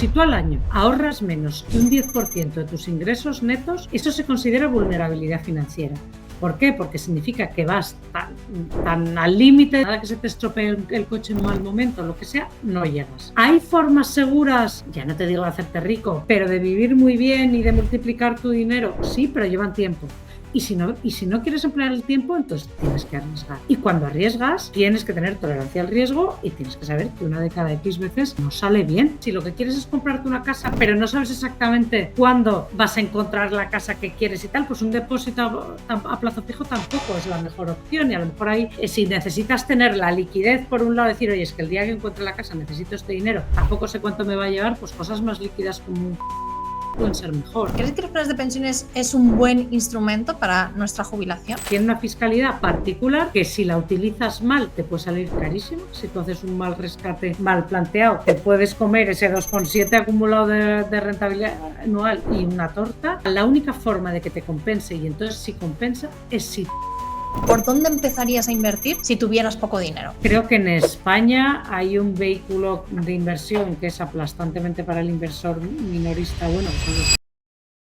Si tú al año ahorras menos que un 10% de tus ingresos netos, eso se considera vulnerabilidad financiera. ¿Por qué? Porque significa que vas tan al límite, nada que se te estropee el coche en un mal momento, lo que sea, no llegas. ¿Hay formas seguras, ya no te digo de hacerte rico, pero de vivir muy bien y de multiplicar tu dinero? Sí, pero llevan tiempo. Y si no quieres emplear el tiempo, entonces tienes que arriesgar. Y cuando arriesgas, tienes que tener tolerancia al riesgo y tienes que saber que una de cada X veces no sale bien. Si lo que quieres es comprarte una casa, pero no sabes exactamente cuándo vas a encontrar la casa que quieres y tal, pues un depósito a plazo fijo tampoco es la mejor opción. Y a lo mejor ahí, si necesitas tener la liquidez, por un lado, decir, oye, es que el día que encuentre la casa necesito este dinero, tampoco sé cuánto me va a llevar, pues cosas más líquidas como pueden ser mejor. ¿Crees que los planes de pensiones es un buen instrumento para nuestra jubilación? Tiene una fiscalidad particular que si la utilizas mal te puede salir carísimo. Si tú haces un mal rescate mal planteado, te puedes comer ese 2,7 acumulado de rentabilidad anual y una torta. La única forma de que te compense, y entonces si compensa, es si... ¿Por dónde empezarías a invertir si tuvieras poco dinero? Creo que en España hay un vehículo de inversión que es aplastantemente para el inversor minorista. Bueno,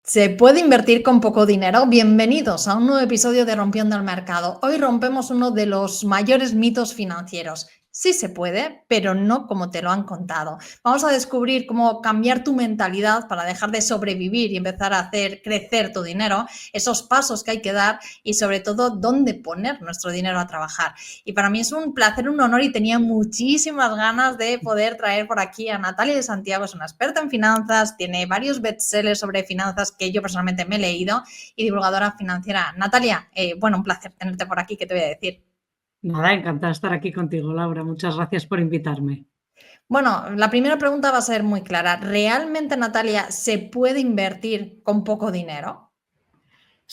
¿Se puede invertir con poco dinero? Bienvenidos a un nuevo episodio de Rompiendo el Mercado. Hoy rompemos uno de los mayores mitos financieros. Sí se puede, pero no como te lo han contado. Vamos a descubrir cómo cambiar tu mentalidad para dejar de sobrevivir y empezar a hacer crecer tu dinero, esos pasos que hay que dar y sobre todo dónde poner nuestro dinero a trabajar. Y para mí es un placer, un honor y tenía muchísimas ganas de poder traer por aquí a Natalia de Santiago. Es una experta en finanzas, tiene varios bestsellers sobre finanzas que yo personalmente me he leído y divulgadora financiera. Natalia, un placer tenerte por aquí, ¿qué te voy a decir? nada, encantada de estar aquí contigo, Laura. Muchas gracias por invitarme. Bueno, la primera pregunta va a ser muy clara. ¿Realmente, Natalia, se puede invertir con poco dinero?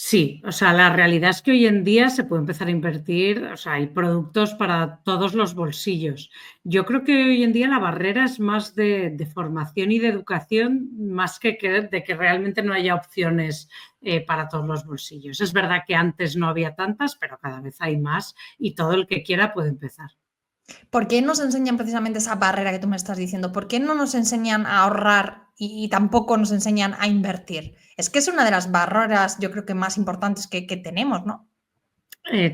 Sí, o sea, la realidad es que hoy en día se puede empezar a invertir, o sea, hay productos para todos los bolsillos. Yo creo que hoy en día la barrera es más de formación y de educación, más de que realmente no haya opciones para todos los bolsillos. Es verdad que antes no había tantas, pero cada vez hay más y todo el que quiera puede empezar. ¿Por qué nos enseñan precisamente esa barrera que tú me estás diciendo? ¿Por qué no nos enseñan a ahorrar y tampoco nos enseñan a invertir? Es que es una de las barreras, yo creo que más importantes que tenemos, ¿no?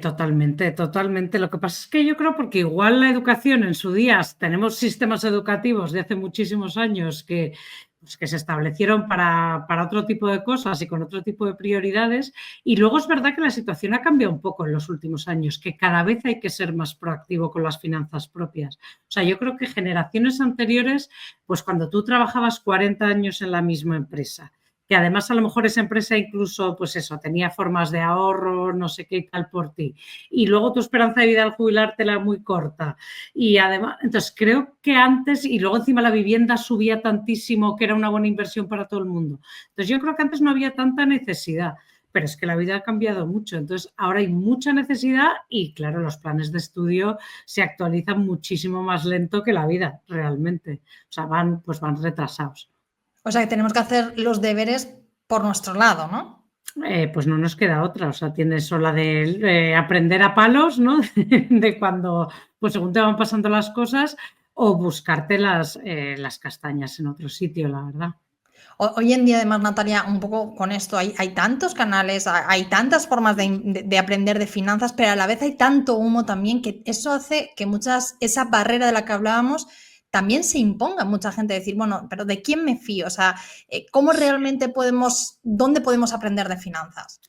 Totalmente, totalmente. Lo que pasa es que yo creo porque igual la educación en su día, tenemos sistemas educativos de hace muchísimos años pues, que se establecieron para otro tipo de cosas y con otro tipo de prioridades. Y luego es verdad que la situación ha cambiado un poco en los últimos años, que cada vez hay que ser más proactivo con las finanzas propias. O sea, yo creo que generaciones anteriores, pues cuando tú trabajabas 40 años en la misma empresa, que además a lo mejor esa empresa incluso, pues eso, tenía formas de ahorro, no sé qué y tal por ti. Y luego tu esperanza de vida al jubilarte era muy corta. Y además, entonces creo que antes, y luego encima la vivienda subía tantísimo que era una buena inversión para todo el mundo. Entonces yo creo que antes no había tanta necesidad. Pero es que la vida ha cambiado mucho, entonces ahora hay mucha necesidad y claro, los planes de estudio se actualizan muchísimo más lento que la vida, realmente. O sea, pues van retrasados. O sea, que tenemos que hacer los deberes por nuestro lado, ¿no? Pues no nos queda otra, o sea, tienes o la de aprender a palos, ¿no? De cuando, pues según te van pasando las cosas, o buscarte las castañas en otro sitio, la verdad. Hoy en día, además, Natalia, un poco con esto, hay tantos canales, hay tantas formas de aprender de finanzas, pero a la vez hay tanto humo también que eso hace que esa barrera de la que hablábamos también se imponga a mucha gente decir, bueno, pero ¿de quién me fío? O sea, ¿cómo realmente dónde podemos aprender de finanzas?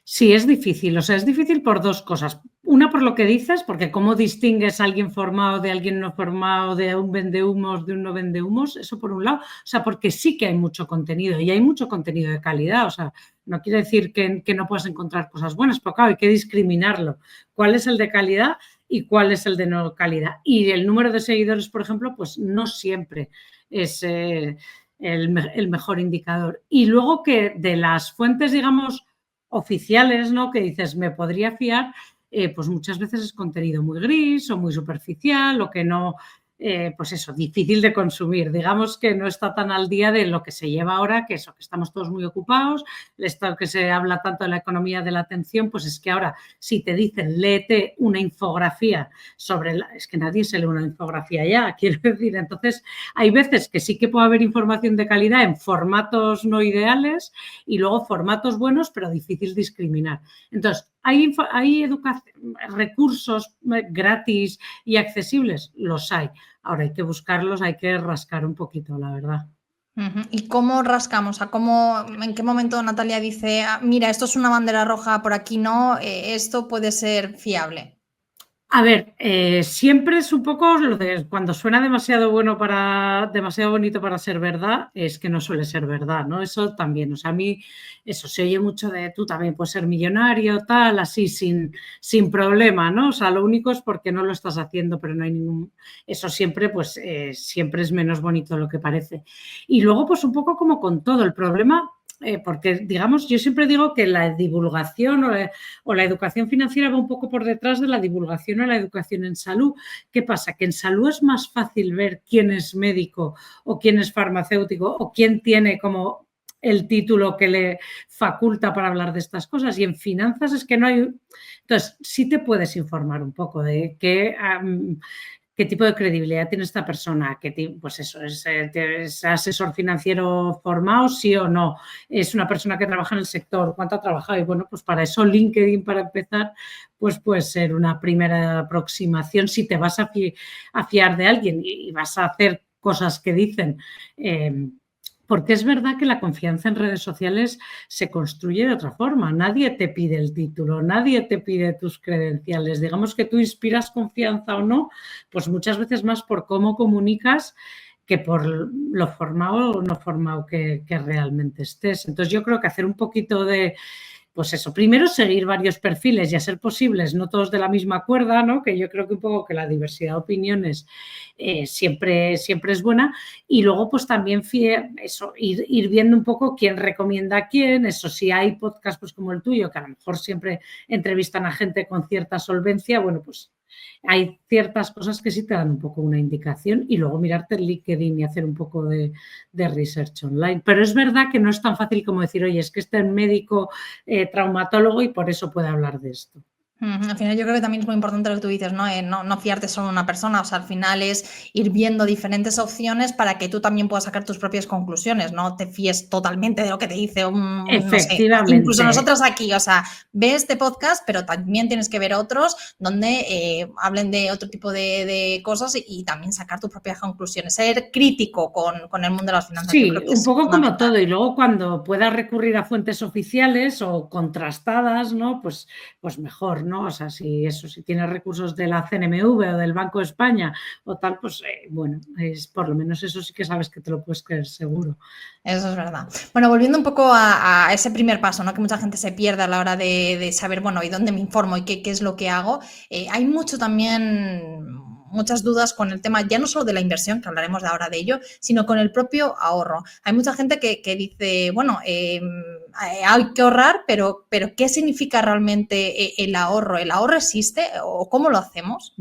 Sí, es difícil, o sea, es difícil por dos cosas. Una, por lo que dices, porque cómo distingues a alguien formado de alguien no formado, de un vendehumos, de un no vendehumos, eso por un lado. O sea, porque sí que hay mucho contenido y hay mucho contenido de calidad. O sea, no quiere decir que no puedas encontrar cosas buenas, pero claro, hay que discriminarlo. ¿Cuál es el de calidad y cuál es el de no calidad? Y el número de seguidores, por ejemplo, pues no siempre es el mejor indicador. Y luego que de las fuentes, digamos, oficiales, ¿no? Que dices, me podría fiar, pues muchas veces es contenido muy gris o muy superficial o que no, pues eso, difícil de consumir. Digamos que no está tan al día de lo que se lleva ahora, que eso, que estamos todos muy ocupados, esto que se habla tanto de la economía de la atención, pues es que ahora si te dicen léete una infografía sobre, es que nadie se lee una infografía ya, quiero decir, entonces hay veces que sí que puede haber información de calidad en formatos no ideales y luego formatos buenos, pero difícil discriminar. Entonces, ¿hay recursos gratis y accesibles? Los hay. Ahora hay que buscarlos, hay que rascar un poquito, la verdad. ¿Y cómo rascamos? ¿En qué momento Natalia dice, mira, esto es una bandera roja, por aquí no, esto puede ser fiable? A ver, siempre es un poco lo de cuando suena demasiado bonito para ser verdad, es que no suele ser verdad, ¿no? Eso también, o sea, a mí eso se oye mucho de tú también puedes ser millonario, tal, así sin problema, ¿no? O sea, lo único es porque no lo estás haciendo, pero no hay ningún... Eso siempre, pues, siempre es menos bonito de lo que parece. Y luego, pues, un poco como con todo, el problema... porque, digamos, yo siempre digo que la divulgación o la educación financiera va un poco por detrás de la divulgación o la educación en salud. ¿Qué pasa? Que en salud es más fácil ver quién es médico o quién es farmacéutico o quién tiene como el título que le faculta para hablar de estas cosas, y en finanzas es que no hay... Entonces, sí te puedes informar un poco de qué tipo de credibilidad tiene esta persona, pues eso, es asesor financiero formado, sí o no, es una persona que trabaja en el sector, cuánto ha trabajado, y bueno, pues para eso LinkedIn, para empezar, pues puede ser una primera aproximación si te vas a fiar de alguien y vas a hacer cosas que dicen. Porque es verdad que la confianza en redes sociales se construye de otra forma. Nadie te pide el título, nadie te pide tus credenciales. Digamos que tú inspiras confianza o no, pues muchas veces más por cómo comunicas que por lo formado o no formado que realmente estés. Entonces yo creo que hacer un poquito de... Pues eso, primero seguir varios perfiles y a ser posibles, no todos de la misma cuerda, ¿no? Que yo creo que un poco que la diversidad de opiniones siempre es buena, y luego pues también ir viendo un poco quién recomienda a quién, eso si hay podcasts pues como el tuyo, que a lo mejor siempre entrevistan a gente con cierta solvencia, bueno, pues hay ciertas cosas que sí te dan un poco una indicación, y luego mirarte el LinkedIn y hacer un poco de research online. Pero es verdad que no es tan fácil como decir, oye, es que este médico traumatólogo y por eso puede hablar de esto. Al final yo creo que también es muy importante lo que tú dices, ¿no? No fiarte solo en una persona, o sea, al final es ir viendo diferentes opciones para que tú también puedas sacar tus propias conclusiones, no te fíes totalmente de lo que te dice no sé, incluso nosotros aquí, o sea, ve este podcast, pero también tienes que ver otros donde hablen de otro tipo de cosas y también sacar tus propias conclusiones, ser crítico con el mundo de las finanzas. Sí, un poco como todo, y luego cuando puedas recurrir a fuentes oficiales o contrastadas, ¿no? Pues mejor, ¿no? O sea, si tienes recursos de la CNMV o del Banco de España o tal, pues bueno, por lo menos eso sí que sabes que te lo puedes creer seguro. Eso es verdad. Bueno, volviendo un poco a ese primer paso, ¿no? Que mucha gente se pierde a la hora de saber, bueno, ¿y dónde me informo y qué es lo que hago? Hay muchas dudas con el tema, ya no solo de la inversión, que hablaremos ahora de ello, sino con el propio ahorro. Hay mucha gente que dice, bueno, hay que ahorrar, pero ¿qué significa realmente el ahorro? ¿El ahorro existe o cómo lo hacemos?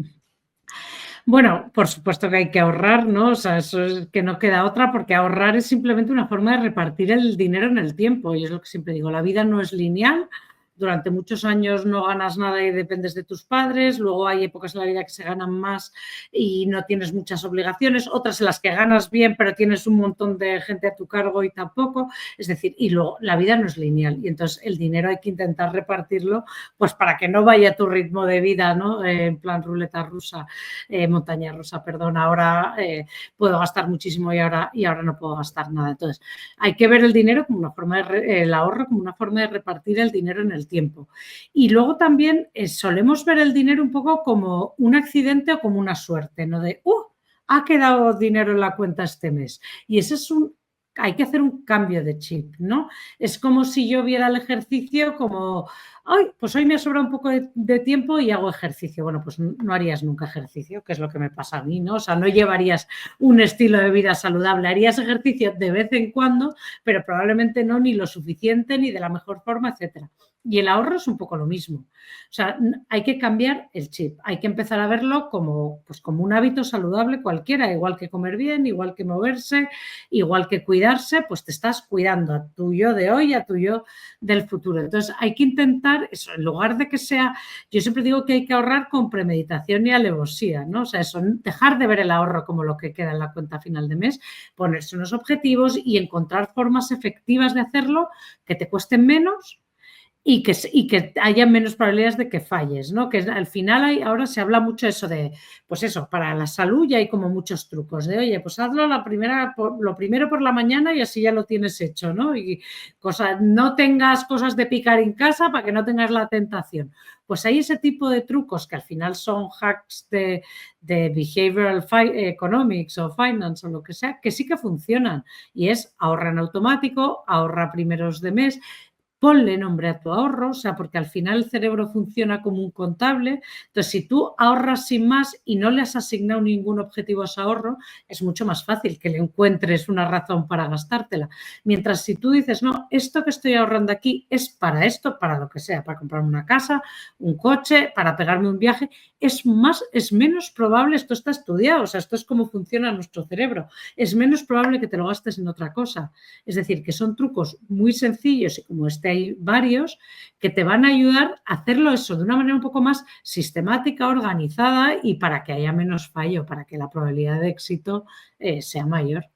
Bueno, por supuesto que hay que ahorrar, ¿no? O sea, eso es que no queda otra, porque ahorrar es simplemente una forma de repartir el dinero en el tiempo, y es lo que siempre digo, la vida no es lineal. Durante muchos años no ganas nada y dependes de tus padres, luego hay épocas en la vida que se ganan más y no tienes muchas obligaciones, otras en las que ganas bien pero tienes un montón de gente a tu cargo y tampoco, es decir, y luego la vida no es lineal, y entonces el dinero hay que intentar repartirlo pues para que no vaya a tu ritmo de vida, ¿no? En plan ruleta rusa, montaña rusa, perdón, ahora puedo gastar muchísimo y ahora no puedo gastar nada. Entonces hay que ver el dinero como una forma el ahorro como una forma de repartir el dinero en el tiempo. Y luego también solemos ver el dinero un poco como un accidente o como una suerte, ¿no? De, ha quedado dinero en la cuenta este mes. Y ese es hay que hacer un cambio de chip, ¿no? Es como si yo viera el ejercicio como pues hoy me sobra un poco de tiempo y hago ejercicio. Bueno, pues no harías nunca ejercicio, que es lo que me pasa a mí, ¿no? O sea, no llevarías un estilo de vida saludable. Harías ejercicio de vez en cuando, pero probablemente no ni lo suficiente, ni de la mejor forma, etcétera. Y el ahorro es un poco lo mismo. O sea, hay que cambiar el chip, hay que empezar a verlo como, pues como un hábito saludable cualquiera, igual que comer bien, igual que moverse, igual que cuidarse, pues te estás cuidando a tu yo de hoy, a tu yo del futuro. Entonces hay que intentar eso, en lugar de que sea, yo siempre digo que hay que ahorrar con premeditación y alevosía, ¿no? O sea, eso, dejar de ver el ahorro como lo que queda en la cuenta final de mes, ponerse unos objetivos y encontrar formas efectivas de hacerlo que te cuesten menos y que haya menos probabilidades de que falles, ¿no? Que al final ahora se habla mucho eso de, pues eso, para la salud ya hay como muchos trucos de, oye, pues hazlo lo primero por la mañana y así ya lo tienes hecho, ¿no? Y no tengas cosas de picar en casa para que no tengas la tentación. Pues hay ese tipo de trucos que al final son hacks de behavioral economics o finance o lo que sea, que sí que funcionan y es ahorra en automático, ahorra primeros de mes, ponle nombre a tu ahorro, o sea, porque al final el cerebro funciona como un contable. Entonces, si tú ahorras sin más y no le has asignado ningún objetivo a ese ahorro, es mucho más fácil que le encuentres una razón para gastártela. Mientras si tú dices, no, esto que estoy ahorrando aquí es para esto, para lo que sea, para comprarme una casa, un coche, para pegarme un viaje, es menos probable, esto está estudiado, o sea, esto es cómo funciona nuestro cerebro, es menos probable que te lo gastes en otra cosa. Es decir, que son trucos muy sencillos y como hay varios que te van a ayudar a hacerlo eso de una manera un poco más sistemática, organizada y para que haya menos fallo, para que la probabilidad de éxito sea mayor.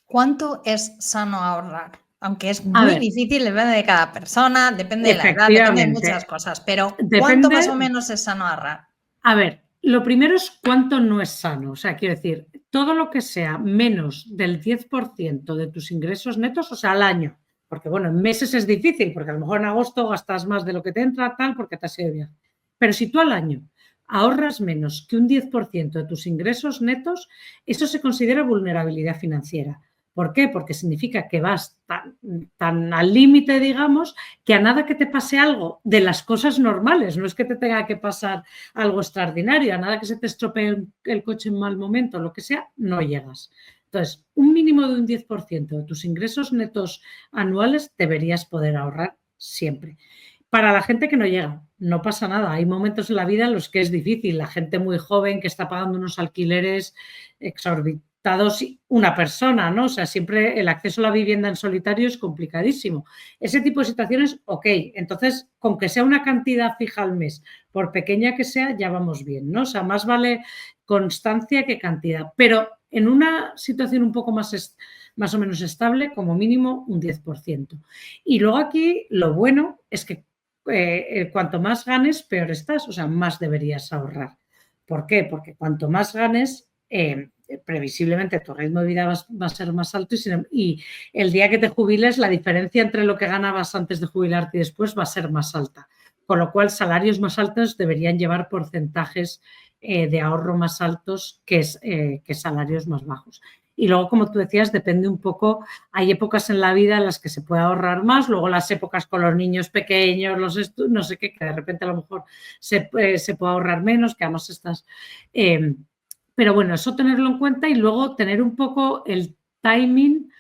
¿Cuánto es sano ahorrar? Aunque es muy difícil, depende de cada persona, depende de la edad, depende de muchas cosas, pero ¿cuánto más o menos es sano ahorrar? A ver, lo primero es cuánto no es sano, o sea, quiero decir, todo lo que sea menos del 10% de tus ingresos netos, o sea, al año, porque bueno, en meses es difícil, porque a lo mejor en agosto gastas más de lo que te entra, tal, porque te has ido de viaje. Pero si tú al año ahorras menos que un 10% de tus ingresos netos, eso se considera vulnerabilidad financiera. ¿Por qué? Porque significa que vas tan al límite, digamos, que a nada que te pase algo de las cosas normales, no es que te tenga que pasar algo extraordinario, a nada que se te estropee el coche en mal momento, lo que sea, no llegas. Entonces, un mínimo de un 10% de tus ingresos netos anuales deberías poder ahorrar siempre. Para la gente que no llega, no pasa nada. Hay momentos en la vida en los que es difícil. La gente muy joven que está pagando unos alquileres exorbitados, una persona, ¿no? O sea, siempre el acceso a la vivienda en solitario es complicadísimo. Ese tipo de situaciones, ok. Entonces, con que sea una cantidad fija al mes, por pequeña que sea, ya vamos bien, ¿no? O sea, más vale constancia que cantidad. Pero en una situación un poco más o menos estable, como mínimo un 10%. Y luego aquí lo bueno es que cuanto más ganes, peor estás, o sea, más deberías ahorrar. ¿Por qué? Porque cuanto más ganes, previsiblemente tu ritmo de vida va a ser más alto y el día que te jubiles, la diferencia entre lo que ganabas antes de jubilarte y después va a ser más alta. Con lo cual, salarios más altos deberían llevar porcentajes de ahorro más altos que salarios más bajos. Y luego, como tú decías, depende un poco, hay épocas en la vida en las que se puede ahorrar más, luego las épocas con los niños pequeños, no sé qué, que de repente a lo mejor se puede ahorrar menos, que además estás... pero bueno, eso tenerlo en cuenta y luego tener un poco el timing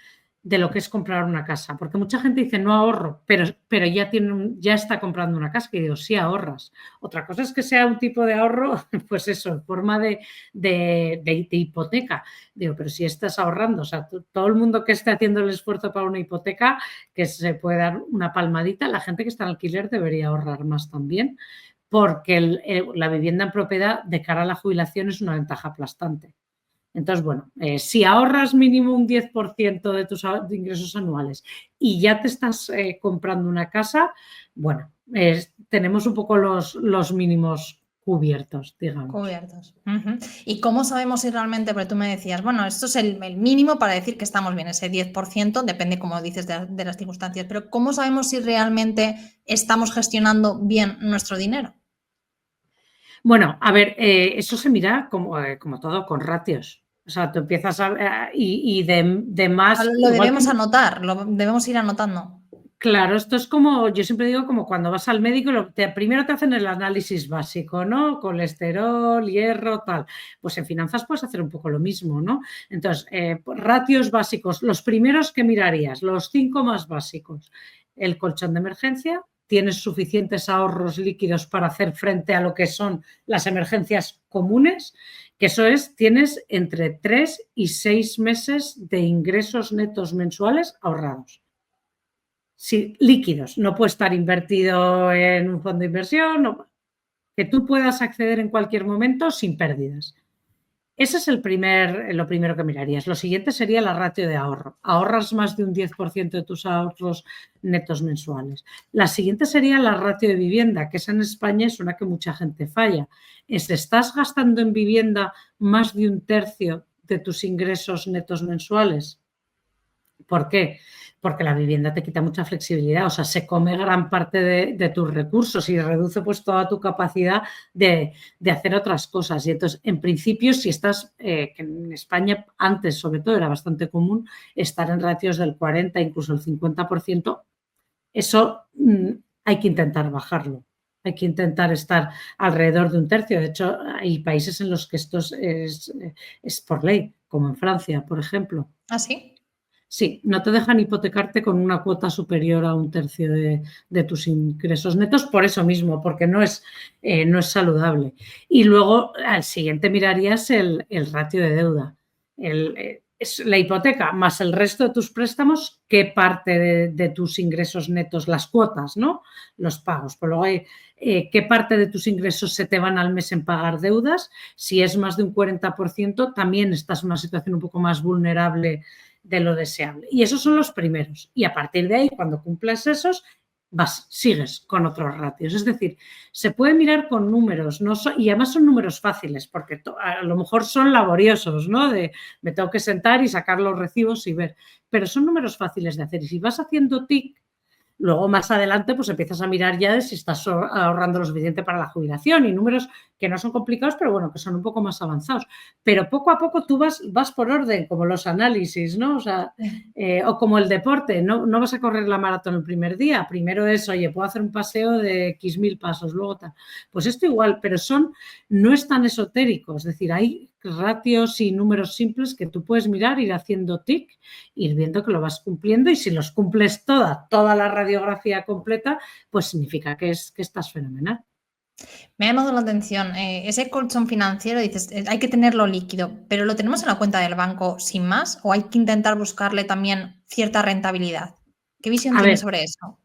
de lo que es comprar una casa, porque mucha gente dice no ahorro, pero ya está comprando una casa, que digo, sí ahorras. Otra cosa es que sea un tipo de ahorro, pues eso, en forma de hipoteca. Digo, pero si estás ahorrando, o sea, todo el mundo que esté haciendo el esfuerzo para una hipoteca, que se puede dar una palmadita, la gente que está en alquiler debería ahorrar más también, porque la vivienda en propiedad de cara a la jubilación es una ventaja aplastante. Entonces, bueno, si ahorras mínimo un 10% de tus ingresos anuales y ya te estás comprando una casa, bueno, tenemos un poco los mínimos cubiertos, digamos. Cubiertos. ¿Y cómo sabemos si realmente, porque tú me decías, bueno, esto es el mínimo para decir que estamos bien, ese 10%, depende, como dices, de las circunstancias, pero ¿cómo sabemos si realmente estamos gestionando bien nuestro dinero? Bueno, a ver, eso se mira como todo, con ratios. O sea, tú empiezas y de más... Lo debemos anotar, lo debemos ir anotando. Claro, esto es como, yo siempre digo, como cuando vas al médico, primero te hacen el análisis básico, ¿no? Colesterol, hierro, tal. Pues en finanzas puedes hacer un poco lo mismo, ¿no? Entonces, ratios básicos, los primeros que mirarías, los 5 más básicos. El colchón de emergencia, tienes suficientes ahorros líquidos para hacer frente a lo que son las emergencias comunes, que eso es, tienes entre 3 y 6 meses de ingresos netos mensuales ahorrados. Sí, líquidos, no puede estar invertido en un fondo de inversión, no, que tú puedas acceder en cualquier momento sin pérdidas. Ese es lo primero que mirarías. Lo siguiente sería la ratio de ahorro. Ahorras más de un 10% de tus ahorros netos mensuales. La siguiente sería la ratio de vivienda, que esa en España es una que mucha gente falla. ¿Estás gastando en vivienda más de un tercio de tus ingresos netos mensuales? ¿Por qué? Porque la vivienda te quita mucha flexibilidad, o sea, se come gran parte de tus recursos y reduce pues toda tu capacidad de hacer otras cosas. Y entonces, en principio, si estás, que en España antes sobre todo era bastante común estar en ratios del 40, incluso el 50%, eso hay que intentar bajarlo. Hay que intentar estar alrededor de un tercio. De hecho, hay países en los que esto es por ley, como en Francia, por ejemplo. ¿Ah, sí? Sí, no te dejan hipotecarte con una cuota superior a un tercio de tus ingresos netos por eso mismo, porque no es saludable. Y luego al siguiente mirarías el ratio de deuda. Es la hipoteca más el resto de tus préstamos, ¿qué parte de tus ingresos netos, las cuotas, ¿no? Los pagos. Por luego hay qué parte de tus ingresos se te van al mes en pagar deudas. Si es más de un 40%, también estás en una situación un poco más vulnerable de lo deseable. Y esos son los primeros. Y a partir de ahí, cuando cumples esos, sigues con otros ratios. Es decir, se puede mirar con números, y además son números fáciles, porque a lo mejor son laboriosos, ¿no? Me tengo que sentar y sacar los recibos y ver. Pero son números fáciles de hacer. Y si vas haciendo tic, luego más adelante pues empiezas a mirar ya de si estás ahorrando lo suficiente para la jubilación y números que no son complicados, pero bueno, que son un poco más avanzados. Pero poco a poco tú vas por orden, como los análisis, ¿no? O sea, o como el deporte, no vas a correr la maratón el primer día. Primero es, oye, puedo hacer un paseo de X mil pasos, luego tal. Pues esto igual, pero no es tan esotérico. Es decir, hay ratios y números simples que tú puedes mirar, ir haciendo tic, ir viendo que lo vas cumpliendo y si los cumples toda la radiografía completa, pues significa que estás fenomenal. Me ha llamado la atención, ese colchón financiero, dices, hay que tenerlo líquido, pero ¿lo tenemos en la cuenta del banco sin más o hay que intentar buscarle también cierta rentabilidad? ¿Qué visión tienes sobre eso?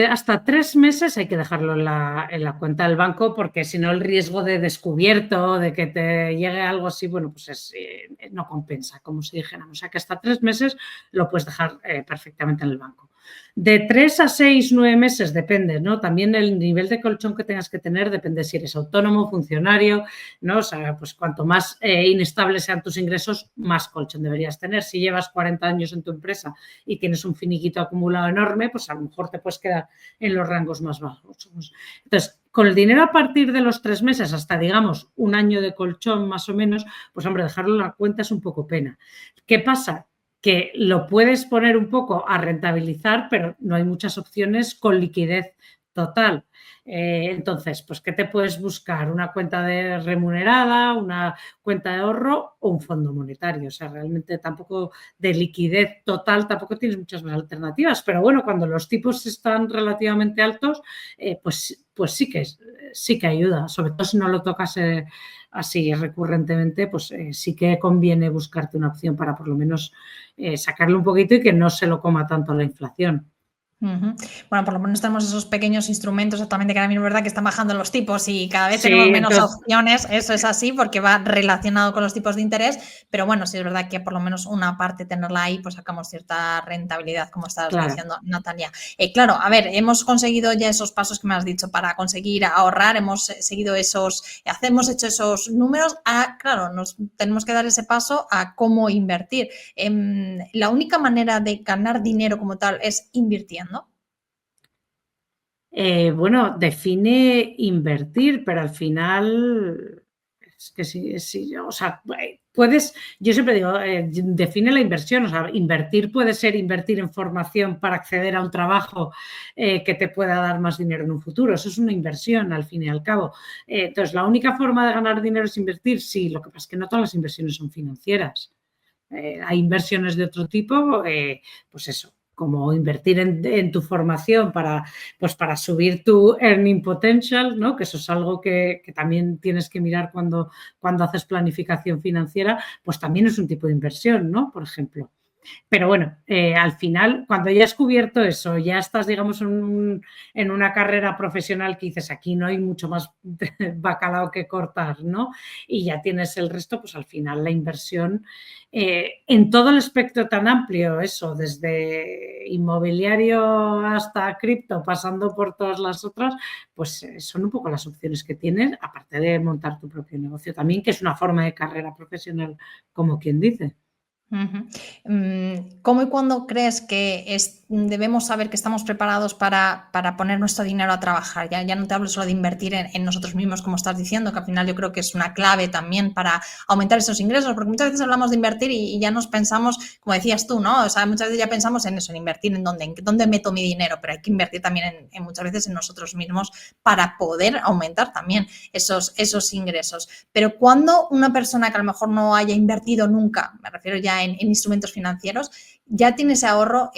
Hasta 3 meses hay que dejarlo en la cuenta del banco porque si no el riesgo de descubierto, de que te llegue algo así, bueno, pues no compensa, como si dijéramos. O sea que hasta 3 meses lo puedes dejar perfectamente en el banco. De 3 a 6, 9 meses depende, ¿no? También el nivel de colchón que tengas que tener depende si eres autónomo, funcionario, ¿no? O sea, pues cuanto más inestables sean tus ingresos, más colchón deberías tener. Si llevas 40 años en tu empresa y tienes un finiquito acumulado enorme, pues a lo mejor te puedes quedar en los rangos más bajos. Entonces, con el dinero a partir de los 3 meses hasta, digamos, un año de colchón más o menos, pues hombre, dejarlo en la cuenta es un poco pena. ¿Qué pasa? Que lo puedes poner un poco a rentabilizar, pero no hay muchas opciones con liquidez total. Entonces, pues, ¿qué te puedes buscar? ¿Una cuenta de remunerada, una cuenta de ahorro o un fondo monetario? O sea, realmente tampoco de liquidez total, tampoco tienes muchas más alternativas. Pero bueno, cuando los tipos están relativamente altos, pues sí que ayuda. Sobre todo si no lo tocas así recurrentemente, pues sí que conviene buscarte una opción para por lo menos sacarle un poquito y que no se lo coma tanto la inflación. Bueno, por lo menos tenemos esos pequeños instrumentos, exactamente, que ahora mismo es verdad que están bajando los tipos y cada vez tenemos menos opciones, eso es así porque va relacionado con los tipos de interés, pero bueno, sí es verdad que por lo menos una parte tenerla ahí, pues sacamos cierta rentabilidad, como estabas diciendo, Natalia. Claro, a ver, hemos conseguido ya esos pasos que me has dicho para conseguir ahorrar, hemos seguido hemos hecho esos números, claro, nos tenemos que dar ese paso a cómo invertir. La única manera de ganar dinero como tal es invirtiendo. Bueno, define invertir, pero al final es que sí, o sea, yo siempre digo, define la inversión, o sea, invertir puede ser invertir en formación para acceder a un trabajo que te pueda dar más dinero en un futuro, eso es una inversión al fin y al cabo. Entonces, la única forma de ganar dinero es invertir, sí, lo que pasa es que no todas las inversiones son financieras. Hay inversiones de otro tipo, pues eso, como invertir en tu formación pues para subir tu earning potential, ¿no? Que eso es algo que también tienes que mirar cuando haces planificación financiera, pues también es un tipo de inversión, ¿no? Por ejemplo. Pero bueno, al final, cuando ya has cubierto eso, ya estás, digamos, en una carrera profesional que dices, aquí no hay mucho más bacalao que cortar, ¿no? Y ya tienes el resto, pues al final la inversión en todo el espectro tan amplio, eso, desde inmobiliario hasta cripto, pasando por todas las otras, pues son un poco las opciones que tienes, aparte de montar tu propio negocio también, que es una forma de carrera profesional, como quien dice. Ujú. ¿Cómo y cuándo crees que debemos saber que estamos preparados para poner nuestro dinero a trabajar? Ya no te hablo solo de invertir en nosotros mismos, como estás diciendo, que al final yo creo que es una clave también para aumentar esos ingresos, porque muchas veces hablamos de invertir y ya nos pensamos, como decías tú, ¿no? O sea, muchas veces ya pensamos en eso, en invertir, en dónde meto mi dinero, pero hay que invertir también en muchas veces en nosotros mismos para poder aumentar también esos ingresos. Pero cuando una persona que a lo mejor no haya invertido nunca, me refiero ya en instrumentos financieros, ya tiene ese ahorro,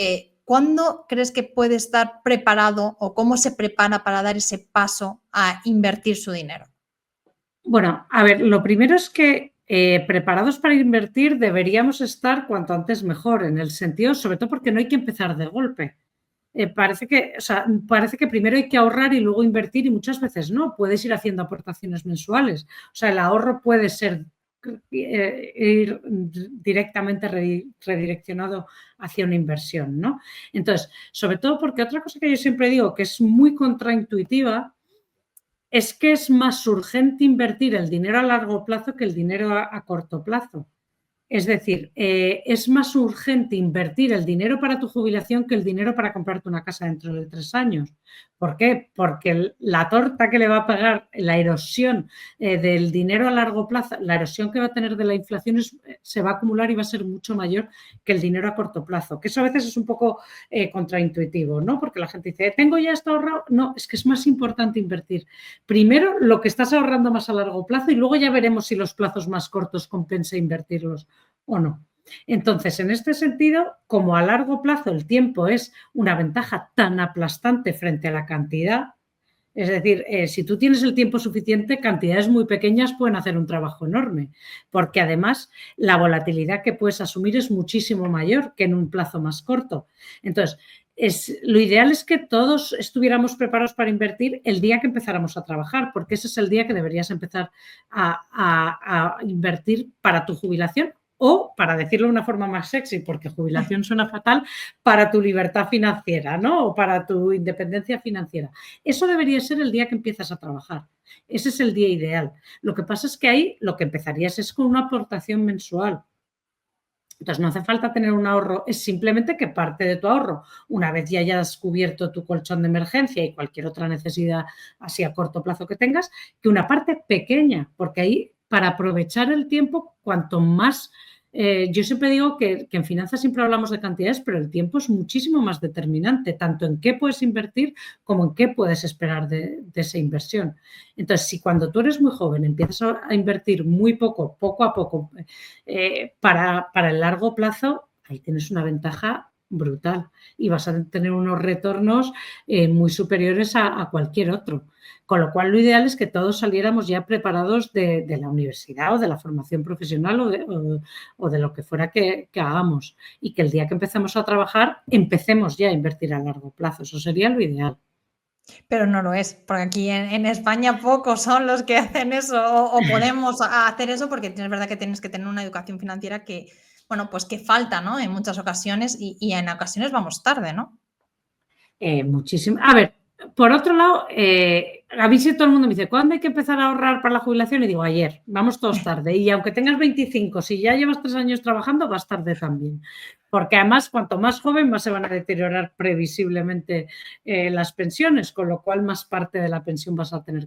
¿cuándo crees que puede estar preparado o cómo se prepara para dar ese paso a invertir su dinero? Bueno, a ver, lo primero es que preparados para invertir deberíamos estar cuanto antes mejor, en el sentido, sobre todo porque no hay que empezar de golpe. Parece que primero hay que ahorrar y luego invertir y muchas veces no, puedes ir haciendo aportaciones mensuales. O sea, el ahorro puede ser ir directamente redireccionado hacia una inversión, ¿no? Entonces, sobre todo porque otra cosa que yo siempre digo que es muy contraintuitiva es que es más urgente invertir el dinero a largo plazo que el dinero a corto plazo. Es decir, es más urgente invertir el dinero para tu jubilación que el dinero para comprarte una casa dentro de 3 años. ¿Por qué? Porque la torta que le va a pagar la erosión del dinero a largo plazo, la erosión que va a tener de la inflación se va a acumular y va a ser mucho mayor que el dinero a corto plazo. Que eso a veces es un poco contraintuitivo, ¿no? Porque la gente dice, ¿tengo ya esto ahorrado? No, es que es más importante invertir primero lo que estás ahorrando más a largo plazo y luego ya veremos si los plazos más cortos compensa invertirlos o no. Entonces, en este sentido, como a largo plazo el tiempo es una ventaja tan aplastante frente a la cantidad, es decir, si tú tienes el tiempo suficiente, cantidades muy pequeñas pueden hacer un trabajo enorme, porque además la volatilidad que puedes asumir es muchísimo mayor que en un plazo más corto. Entonces, lo ideal es que todos estuviéramos preparados para invertir el día que empezáramos a trabajar, porque ese es el día que deberías empezar a invertir para tu jubilación o, para decirlo de una forma más sexy, porque jubilación suena fatal, para tu libertad financiera, ¿no? O para tu independencia financiera. Eso debería ser el día que empiezas a trabajar. Ese es el día ideal. Lo que pasa es que ahí lo que empezarías es con una aportación mensual. Entonces, no hace falta tener un ahorro, es simplemente que parte de tu ahorro, una vez ya hayas cubierto tu colchón de emergencia y cualquier otra necesidad así a corto plazo que tengas, que una parte pequeña, porque ahí para aprovechar el tiempo, cuanto más, yo siempre digo que en finanzas siempre hablamos de cantidades, pero el tiempo es muchísimo más determinante, tanto en qué puedes invertir como en qué puedes esperar de esa inversión. Entonces, si cuando tú eres muy joven empiezas a invertir muy poco a poco, para el largo plazo, ahí tienes una ventaja brutal y vas a tener unos retornos muy superiores a cualquier otro. Con lo cual, lo ideal es que todos saliéramos ya preparados de la universidad o de la formación profesional o de lo que fuera que hagamos y que el día que empecemos a trabajar empecemos ya a invertir a largo plazo. Eso sería lo ideal. Pero no lo es, porque aquí en España pocos son los que hacen eso o podemos hacer eso, porque es verdad que tienes que tener una educación financiera que, bueno, pues que falta, ¿no? En muchas ocasiones y en ocasiones vamos tarde, ¿no? Muchísimo. A ver, por otro lado, a mí si todo el mundo me dice, ¿cuándo hay que empezar a ahorrar para la jubilación? Y digo, ayer, vamos todos tarde. Y aunque tengas 25, si ya llevas 3 años trabajando, vas tarde también. Porque además, cuanto más joven, más se van a deteriorar previsiblemente las pensiones, con lo cual más parte de la pensión vas a tener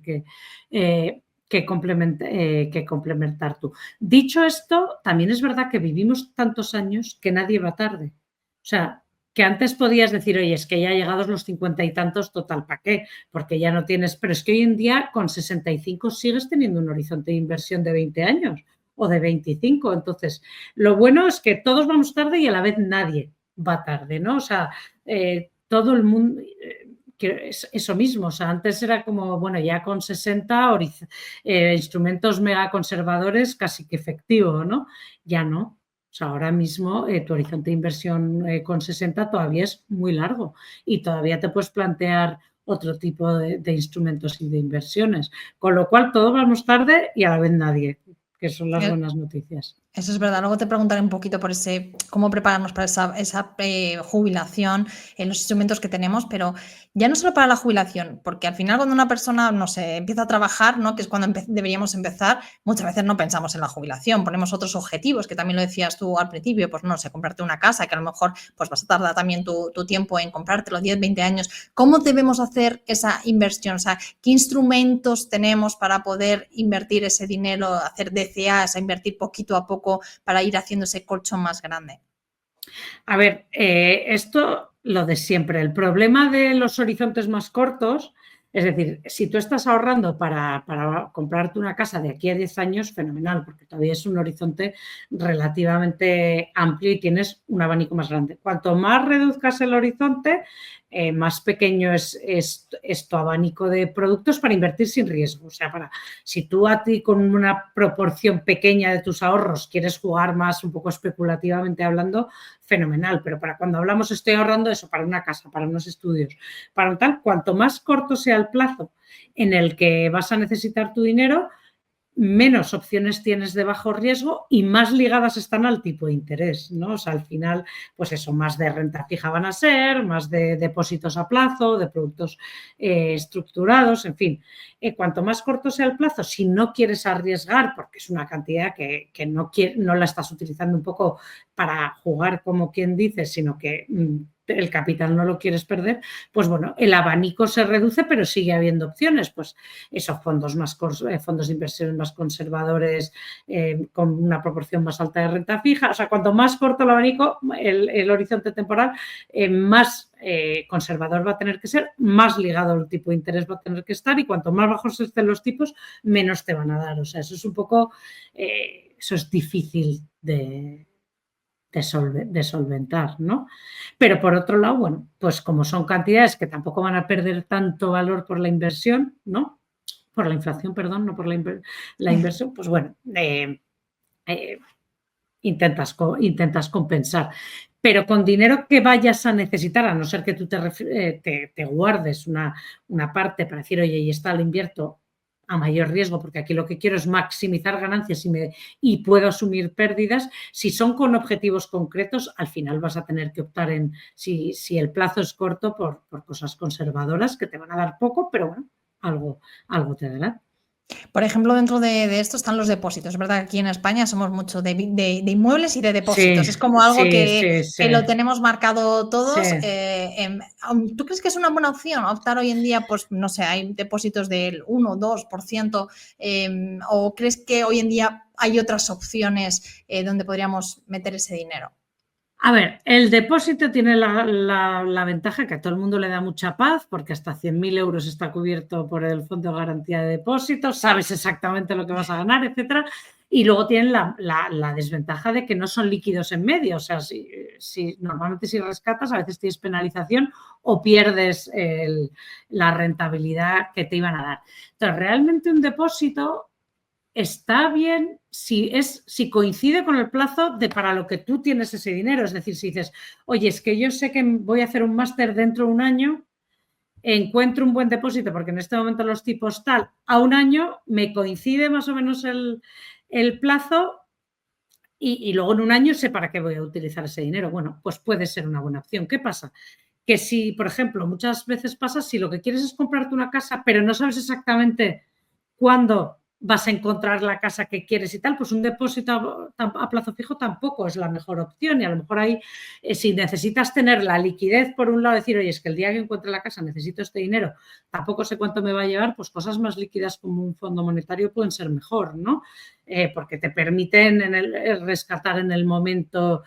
que complementar tú. Dicho esto, también es verdad que vivimos tantos años que nadie va tarde. O sea, que antes podías decir, oye, es que ya llegados los 50 y tantos, total, ¿para qué? Porque ya no tienes, pero es que hoy en día con 65 sigues teniendo un horizonte de inversión de 20 años o de 25. Entonces, lo bueno es que todos vamos tarde y a la vez nadie va tarde, ¿no? O sea, todo el mundo... que es eso mismo, o sea, antes era como, bueno, ya con 60 instrumentos mega conservadores casi que efectivo, ¿no? Ya no. O sea, ahora mismo tu horizonte de inversión con 60 todavía es muy largo y todavía te puedes plantear otro tipo de instrumentos y de inversiones. Con lo cual, todos vamos tarde y a la vez nadie, que son las buenas noticias. Eso es verdad. Luego te preguntaré un poquito por cómo prepararnos para esa jubilación en los instrumentos que tenemos, pero ya no solo para la jubilación, porque al final cuando una persona, no sé, empieza a trabajar, ¿no? Que es cuando deberíamos empezar, muchas veces no pensamos en la jubilación, ponemos otros objetivos, que también lo decías tú al principio, pues no sé, comprarte una casa, que a lo mejor pues vas a tardar también tu tiempo en comprártelo, 10, 20 años. ¿Cómo debemos hacer esa inversión? O sea, ¿qué instrumentos tenemos para poder invertir ese dinero, hacer DCAs, a invertir poquito a poco para ir haciendo ese colchón más grande? A ver, esto lo de siempre. El problema de los horizontes más cortos, es decir, si tú estás ahorrando para comprarte una casa de aquí a 10 años, fenomenal, porque todavía es un horizonte relativamente amplio y tienes un abanico más grande. Cuanto más reduzcas el horizonte, más pequeño es tu abanico de productos para invertir sin riesgo. O sea, si tú a ti con una proporción pequeña de tus ahorros quieres jugar más un poco especulativamente hablando, fenomenal, pero para cuando hablamos estoy ahorrando eso para una casa, para unos estudios, para un tal, cuanto más corto sea el plazo en el que vas a necesitar tu dinero, menos opciones tienes de bajo riesgo y más ligadas están al tipo de interés, ¿no? O sea, al final, pues eso, más de renta fija van a ser, más de depósitos a plazo, de productos estructurados, en fin. Cuanto más corto sea el plazo, si no quieres arriesgar, porque es una cantidad que no la estás utilizando un poco para jugar como quien dice, sino que el capital no lo quieres perder, pues bueno, el abanico se reduce, pero sigue habiendo opciones, pues esos fondos de inversión más conservadores con una proporción más alta de renta fija, o sea, cuanto más corto el abanico, el horizonte temporal, más conservador va a tener que ser, más ligado al tipo de interés va a tener que estar y cuanto más bajos estén los tipos, menos te van a dar, o sea, eso es un poco, eso es difícil de solventar, ¿no? Pero por otro lado, bueno, pues como son cantidades que tampoco van a perder tanto valor por la inversión, ¿no? Por la inflación, perdón, no por la inversión, pues bueno, intentas compensar. Pero con dinero que vayas a necesitar, a no ser que tú te guardes una parte para decir, oye, y esta lo invierto a mayor riesgo, porque aquí lo que quiero es maximizar ganancias y puedo asumir pérdidas. Si son con objetivos concretos, al final vas a tener que optar si el plazo es corto, por cosas conservadoras que te van a dar poco, pero bueno, algo te dará. Por ejemplo, dentro de esto están los depósitos. Es verdad que aquí en España somos mucho de inmuebles y de depósitos. Sí, Es como algo sí. que lo tenemos marcado todos. Sí. ¿Tú crees que es una buena opción optar hoy en día? Pues no sé, hay depósitos del 1 o 2%. ¿O crees que hoy en día hay otras opciones donde podríamos meter ese dinero? A ver, el depósito tiene la ventaja que a todo el mundo le da mucha paz porque hasta 100.000 euros está cubierto por el Fondo de Garantía de Depósitos, sabes exactamente lo que vas a ganar, etcétera. Y luego tienen la desventaja de que no son líquidos en medio. O sea, normalmente si rescatas a veces tienes penalización o pierdes la rentabilidad que te iban a dar. Entonces, realmente un depósito está bien si coincide con el plazo para lo que tú tienes ese dinero. Es decir, si dices, oye, es que yo sé que voy a hacer un máster dentro de un año, encuentro un buen depósito porque en este momento los tipos tal, a un año me coincide más o menos el plazo y luego en un año sé para qué voy a utilizar ese dinero. Bueno, pues puede ser una buena opción. ¿Qué pasa? Que si, por ejemplo, muchas veces pasa, si lo que quieres es comprarte una casa, pero no sabes exactamente cuándo vas a encontrar la casa que quieres y tal, pues un depósito a plazo fijo tampoco es la mejor opción. Y a lo mejor ahí, si necesitas tener la liquidez, por un lado, decir, oye, es que el día que encuentre la casa necesito este dinero, tampoco sé cuánto me va a llevar, pues cosas más líquidas como un fondo monetario pueden ser mejor, ¿no? Porque te permiten rescatar en el momento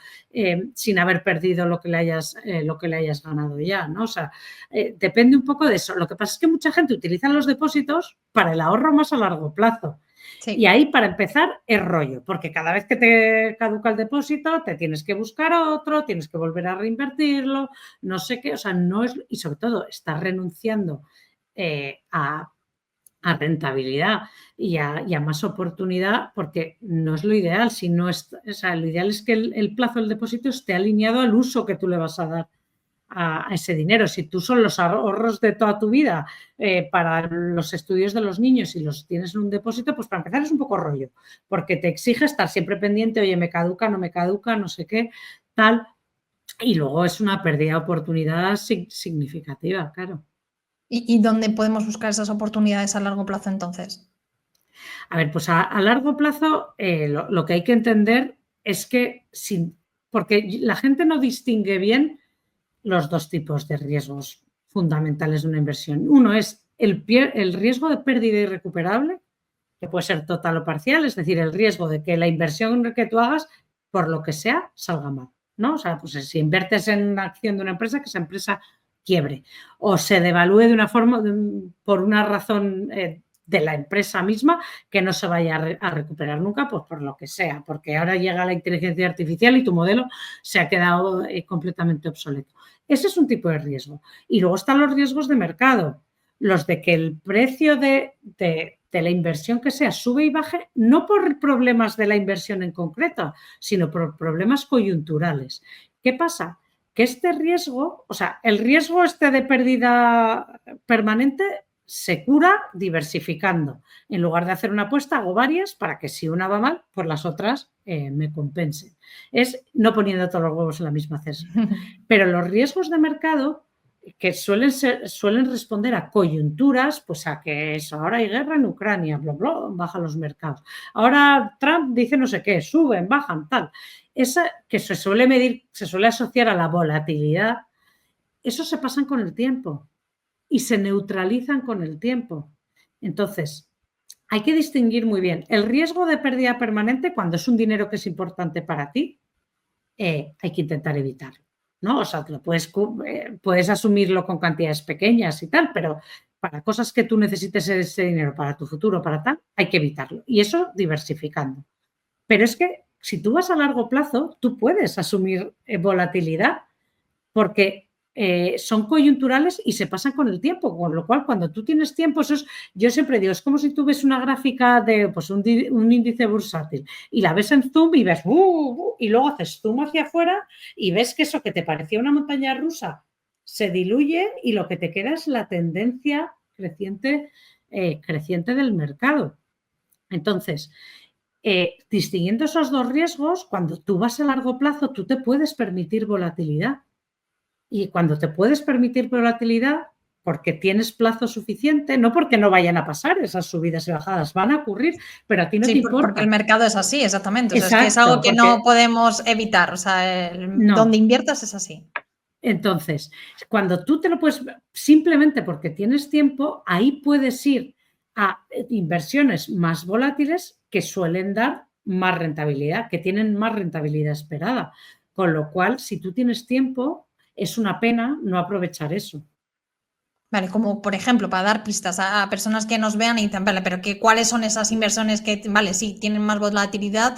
sin haber perdido lo que le hayas ganado ya, ¿no? O sea, depende un poco de eso. Lo que pasa es que mucha gente utiliza los depósitos para el ahorro más a largo plazo. Sí. Y ahí, para empezar, es rollo, porque cada vez que te caduca el depósito, te tienes que buscar otro, tienes que volver a reinvertirlo, no sé qué, o sea, no es, y sobre todo, estás renunciando a rentabilidad y a más oportunidad, porque no es lo ideal. Si no es, o sea, lo ideal es que el plazo del depósito esté alineado al uso que tú le vas a dar a ese dinero. Si tú son los ahorros de toda tu vida para los estudios de los niños y los tienes en un depósito, pues para empezar es un poco rollo, porque te exige estar siempre pendiente, oye, me caduca, no me caduca, no sé qué, tal, y luego es una pérdida de oportunidad significativa, claro. ¿Y dónde podemos buscar esas oportunidades a largo plazo entonces? A ver, pues a largo plazo lo que hay que entender es que, porque la gente no distingue bien los dos tipos de riesgos fundamentales de una inversión. Uno es el riesgo de pérdida irrecuperable, que puede ser total o parcial, es decir, el riesgo de que la inversión que tú hagas, por lo que sea, salga mal, ¿no? O sea, pues si inviertes en una acción de una empresa, que esa empresa quiebre o se devalúe de una forma, por una razón de la empresa misma, que no se vaya a recuperar nunca, pues por lo que sea, porque ahora llega la inteligencia artificial y tu modelo se ha quedado completamente obsoleto. Ese es un tipo de riesgo. Y luego están los riesgos de mercado, los de que el precio de la inversión que sea sube y baje, no por problemas de la inversión en concreto, sino por problemas coyunturales. ¿Qué pasa? Que este riesgo, o sea, el riesgo de pérdida permanente se cura diversificando. En lugar de hacer una apuesta, hago varias para que si una va mal, pues las otras me compensen. Es no poniendo todos los huevos en la misma cesta. Pero los riesgos de mercado, que suelen responder a coyunturas, pues a que eso, ahora hay guerra en Ucrania, bla, bla, bajan los mercados. Ahora Trump dice no sé qué, suben, bajan, tal. Esa que se suele medir, se suele asociar a la volatilidad, eso se pasan con el tiempo y se neutralizan con el tiempo. Entonces, hay que distinguir muy bien el riesgo de pérdida permanente cuando es un dinero que es importante para ti, hay que intentar evitarlo, ¿no? O sea, puedes asumirlo con cantidades pequeñas y tal, pero para cosas que tú necesites ese dinero para tu futuro, para tal, hay que evitarlo. Y eso diversificando. Pero es que si tú vas a largo plazo, tú puedes asumir volatilidad porque son coyunturales y se pasan con el tiempo, con lo cual cuando tú tienes tiempo, yo siempre digo, es como si tú ves una gráfica de pues, un índice bursátil y la ves en zoom y ves y luego haces zoom hacia afuera y ves que eso que te parecía una montaña rusa se diluye y lo que te queda es la tendencia creciente del mercado. Entonces, distinguiendo esos dos riesgos, cuando tú vas a largo plazo, tú te puedes permitir volatilidad. Y cuando te puedes permitir volatilidad, porque tienes plazo suficiente, no porque no vayan a pasar esas subidas y bajadas, van a ocurrir, pero a ti no te importa. Porque el mercado es así, exactamente. O sea, exacto, es que es algo que no podemos evitar. O sea, donde inviertas es así. Entonces, cuando tú te lo puedes, simplemente porque tienes tiempo, ahí puedes ir a inversiones más volátiles que suelen dar más rentabilidad, que tienen más rentabilidad esperada. Con lo cual, si tú tienes tiempo, es una pena no aprovechar eso. Vale, como por ejemplo, para dar pistas a personas que nos vean y dicen, vale, pero ¿cuáles son esas inversiones que, vale, sí, tienen más volatilidad,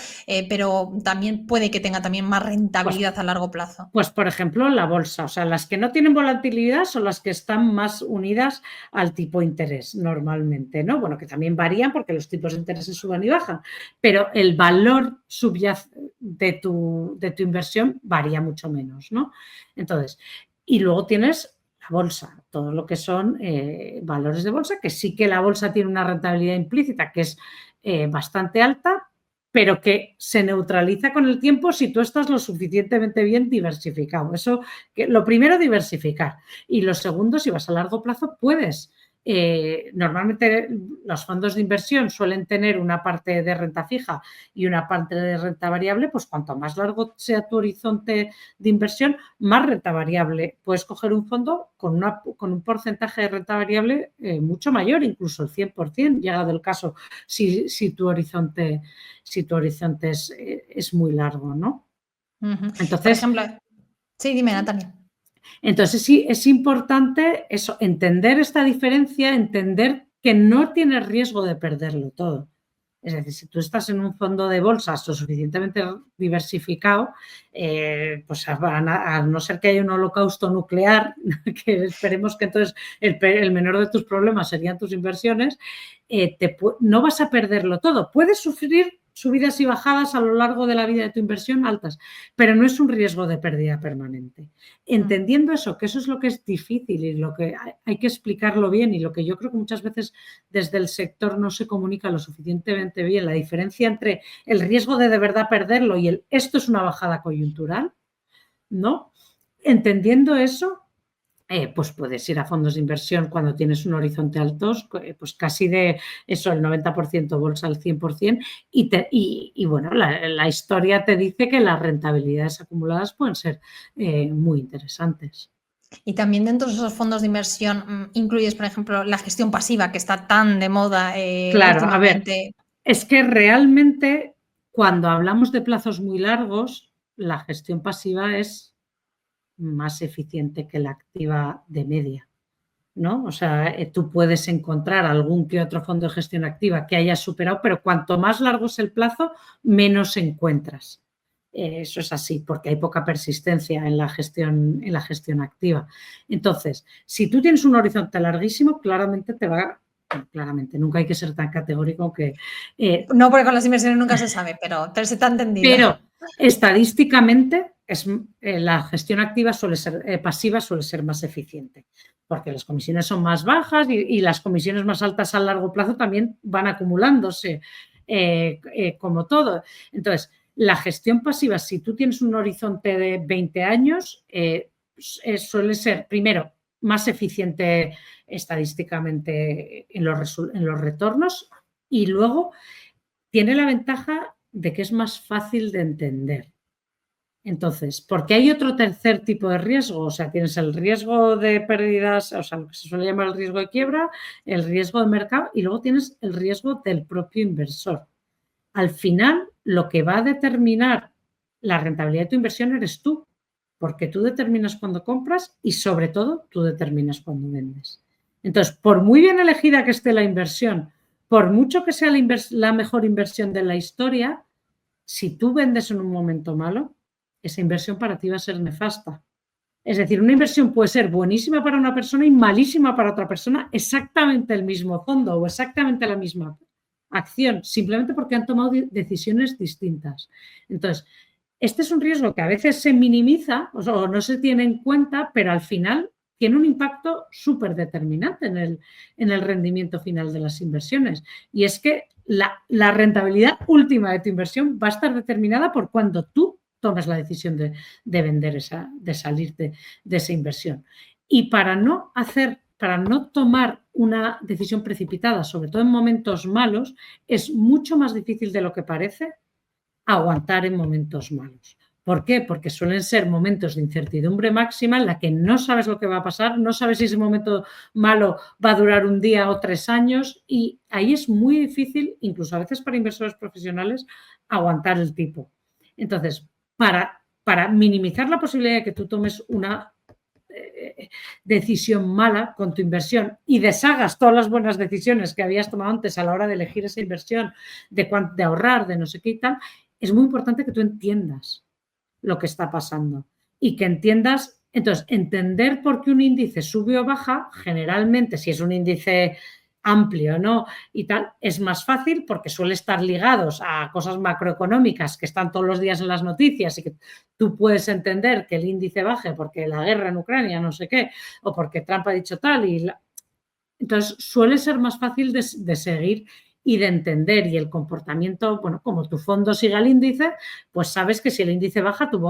pero también puede que tenga también más rentabilidad a largo plazo? Pues, por ejemplo, la bolsa. O sea, las que no tienen volatilidad son las que están más unidas al tipo de interés normalmente, ¿no? Bueno, que también varían porque los tipos de interés suben y bajan, pero el valor de tu inversión varía mucho menos, ¿no? Entonces, y luego tienes la bolsa, todo lo que son valores de bolsa, que sí que la bolsa tiene una rentabilidad implícita que es bastante alta, pero que se neutraliza con el tiempo si tú estás lo suficientemente bien diversificado. Eso, lo primero, diversificar. Y lo segundo, si vas a largo plazo, puedes normalmente los fondos de inversión suelen tener una parte de renta fija y una parte de renta variable, pues cuanto más largo sea tu horizonte de inversión, más renta variable. Puedes coger un fondo con un porcentaje de renta variable mucho mayor, incluso el 100%, llegado el caso, si tu horizonte es muy largo, ¿no? Entonces, por ejemplo, sí, dime, Natalia. Entonces sí, es importante eso, entender esta diferencia, entender que no tienes riesgo de perderlo todo. Es decir, si tú estás en un fondo de bolsas lo suficientemente diversificado, pues a no ser que haya un holocausto nuclear, que esperemos que entonces el menor de tus problemas serían tus inversiones, no vas a perderlo todo. Puedes sufrir subidas y bajadas a lo largo de la vida de tu inversión altas, pero no es un riesgo de pérdida permanente. Entendiendo eso, que eso es lo que es difícil y lo que hay que explicarlo bien y lo que yo creo que muchas veces desde el sector no se comunica lo suficientemente bien, la diferencia entre el riesgo de verdad perderlo y esto es una bajada coyuntural, ¿no? Entendiendo eso, pues puedes ir a fondos de inversión cuando tienes un horizonte alto, pues casi de eso, el 90% bolsa al 100%, y bueno, la historia te dice que las rentabilidades acumuladas pueden ser muy interesantes. Y también dentro de esos fondos de inversión incluyes, por ejemplo, la gestión pasiva, que está tan de moda Claro, últimamente. A ver, es que realmente cuando hablamos de plazos muy largos, la gestión pasiva es más eficiente que la activa de media, ¿no? O sea, tú puedes encontrar algún que otro fondo de gestión activa que haya superado, pero cuanto más largo es el plazo, menos encuentras. Eso es así, porque hay poca persistencia en la gestión activa. Entonces, si tú tienes un horizonte larguísimo, claramente claramente, nunca hay que ser tan categórico que... no, porque con las inversiones nunca se sabe, pero se te ha entendido. Pero estadísticamente la gestión activa pasiva suele ser más eficiente, porque las comisiones son más bajas y las comisiones más altas a largo plazo también van acumulándose, como todo. Entonces, la gestión pasiva, si tú tienes un horizonte de 20 años, suele ser, primero, más eficiente estadísticamente en los retornos y luego tiene la ventaja de que es más fácil de entender. Entonces, porque hay otro tercer tipo de riesgo, o sea, tienes el riesgo de pérdidas, o sea, lo que se suele llamar el riesgo de quiebra, el riesgo de mercado y luego tienes el riesgo del propio inversor. Al final, lo que va a determinar la rentabilidad de tu inversión eres tú, porque tú determinas cuándo compras y sobre todo tú determinas cuándo vendes. Entonces, por muy bien elegida que esté la inversión, por mucho que sea la mejor inversión de la historia, si tú vendes en un momento malo, esa inversión para ti va a ser nefasta. Es decir, una inversión puede ser buenísima para una persona y malísima para otra persona, exactamente el mismo fondo o exactamente la misma acción, simplemente porque han tomado decisiones distintas. Entonces, este es un riesgo que a veces se minimiza o no se tiene en cuenta, pero al final tiene un impacto súper determinante en el rendimiento final de las inversiones. Y es que la rentabilidad última de tu inversión va a estar determinada por cuando tú tomas la decisión de vender de salir de esa inversión. Y para no tomar una decisión precipitada, sobre todo en momentos malos, es mucho más difícil de lo que parece aguantar en momentos malos. ¿Por qué? Porque suelen ser momentos de incertidumbre máxima en la que no sabes lo que va a pasar, no sabes si ese momento malo va a durar un día o 3 años y ahí es muy difícil, incluso a veces para inversores profesionales, aguantar el tipo. Entonces, para minimizar la posibilidad de que tú tomes una decisión mala con tu inversión y deshagas todas las buenas decisiones que habías tomado antes a la hora de elegir esa inversión, de ahorrar, de no sé qué y tal, es muy importante que tú entiendas lo que está pasando y que entiendas, entonces, entender por qué un índice sube o baja, generalmente, si es un índice amplio, ¿no? Y tal, es más fácil porque suele estar ligados a cosas macroeconómicas que están todos los días en las noticias y que tú puedes entender que el índice baje porque la guerra en Ucrania, no sé qué, o porque Trump ha dicho tal. Entonces, suele ser más fácil de seguir y de entender y el comportamiento, bueno, como tu fondo sigue al índice, pues sabes que si el índice baja, tu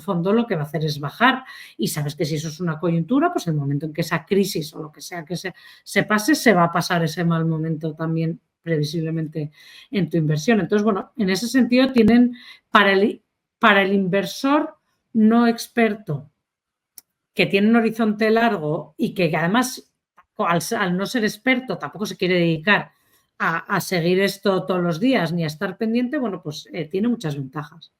fondo lo que va a hacer es bajar y sabes que si eso es una coyuntura, pues el momento en que esa crisis o lo que sea que se pase, se va a pasar ese mal momento también previsiblemente en tu inversión. Entonces, bueno, en ese sentido tienen para el inversor no experto que tiene un horizonte largo y que además al no ser experto tampoco se quiere dedicar a seguir esto todos los días ni a estar pendiente, bueno, pues tiene muchas ventajas.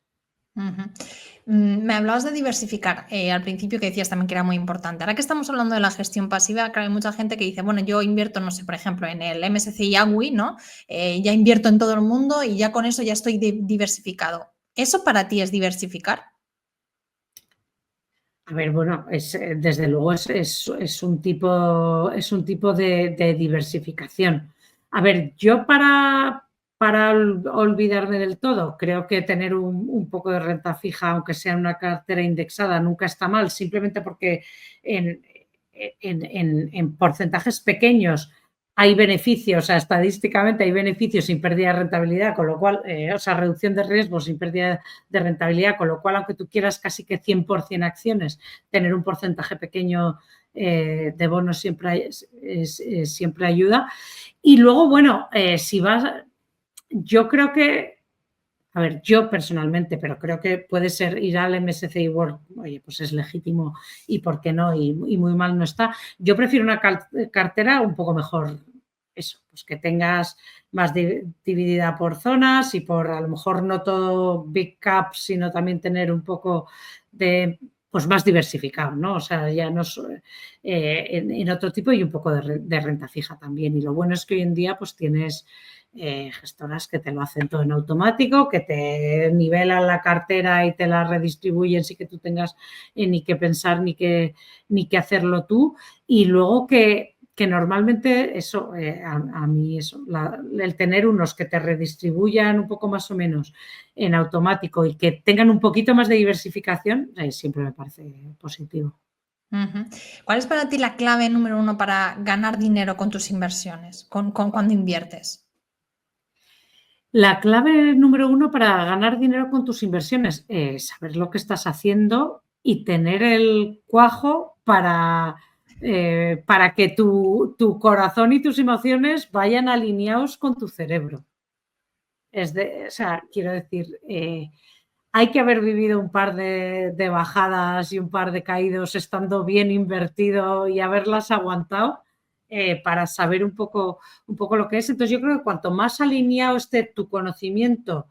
Me hablabas de diversificar al principio, que decías también que era muy importante. Ahora que estamos hablando de la gestión pasiva, claro, hay mucha gente que dice, bueno, yo invierto, no sé, por ejemplo, en el MSCI Agui, ¿no? Ya invierto en todo el mundo y ya con eso ya estoy diversificado. ¿Eso para ti es diversificar? A ver, bueno, desde luego es un tipo de diversificación. A ver, yo para olvidarme del todo, creo que tener un poco de renta fija, aunque sea en una cartera indexada, nunca está mal, simplemente porque en porcentajes pequeños hay beneficios, o sea, estadísticamente hay beneficios sin pérdida de rentabilidad, con lo cual, o sea, reducción de riesgos sin pérdida de rentabilidad, con lo cual, aunque tú quieras casi que 100% acciones, tener un porcentaje pequeño de bonos siempre ayuda. Y luego, bueno, si vas, yo creo que, a ver, yo personalmente, pero creo que puede ser ir al MSCI World, oye, pues es legítimo y por qué no, y muy mal no está. Yo prefiero una cartera un poco mejor, eso, pues que tengas más dividida por zonas y por a lo mejor no todo big cap, sino también tener un poco de, pues más diversificado, ¿no? O sea, ya no en otro tipo y un poco de renta fija también. Y lo bueno es que hoy en día pues tienes gestoras que te lo hacen todo en automático, que te nivelan la cartera y te la redistribuyen sin que tú tengas ni que pensar ni que hacerlo tú. Y luego que normalmente eso, a mí eso, el tener unos que te redistribuyan un poco más o menos en automático y que tengan un poquito más de diversificación, siempre me parece positivo. ¿Cuál es para ti la clave número uno para ganar dinero con tus inversiones, cuando inviertes? La clave número uno para ganar dinero con tus inversiones es saber lo que estás haciendo y tener el cuajo para que tu corazón y tus emociones vayan alineados con tu cerebro. O sea, quiero decir, hay que haber vivido un par de bajadas y un par de caídos estando bien invertido y haberlas aguantado para saber un poco lo que es. Entonces yo creo que cuanto más alineado esté tu conocimiento,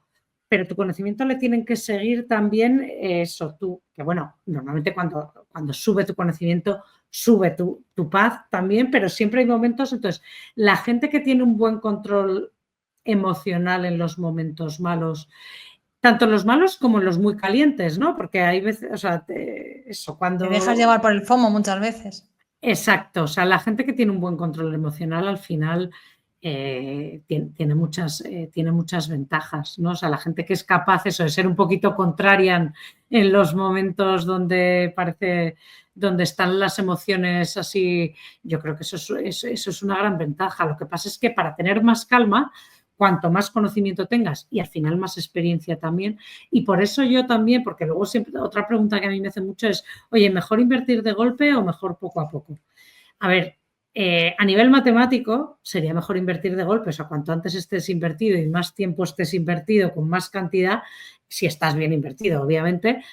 pero tu conocimiento le tienen que seguir también eso, tú, que bueno, normalmente cuando sube tu conocimiento, sube tu paz también, pero siempre hay momentos, entonces la gente que tiene un buen control emocional en los momentos malos, tanto en los malos como en los muy calientes, ¿no? Porque hay veces, o sea, eso, cuando... Te dejas llevar por el FOMO muchas veces. Exacto, o sea, la gente que tiene un buen control emocional al final tiene muchas ventajas, ¿no? O sea, la gente que es capaz eso de ser un poquito contrarian en los momentos donde donde están las emociones así, yo creo que eso es una gran ventaja. Lo que pasa es que para tener más calma, cuanto más conocimiento tengas y al final más experiencia también, y por eso yo también, porque luego siempre otra pregunta que a mí me hace mucho es, oye, ¿mejor invertir de golpe o mejor poco a poco? A ver, a nivel matemático sería mejor invertir de golpe, o sea, cuanto antes estés invertido y más tiempo estés invertido con más cantidad, si estás bien invertido, obviamente,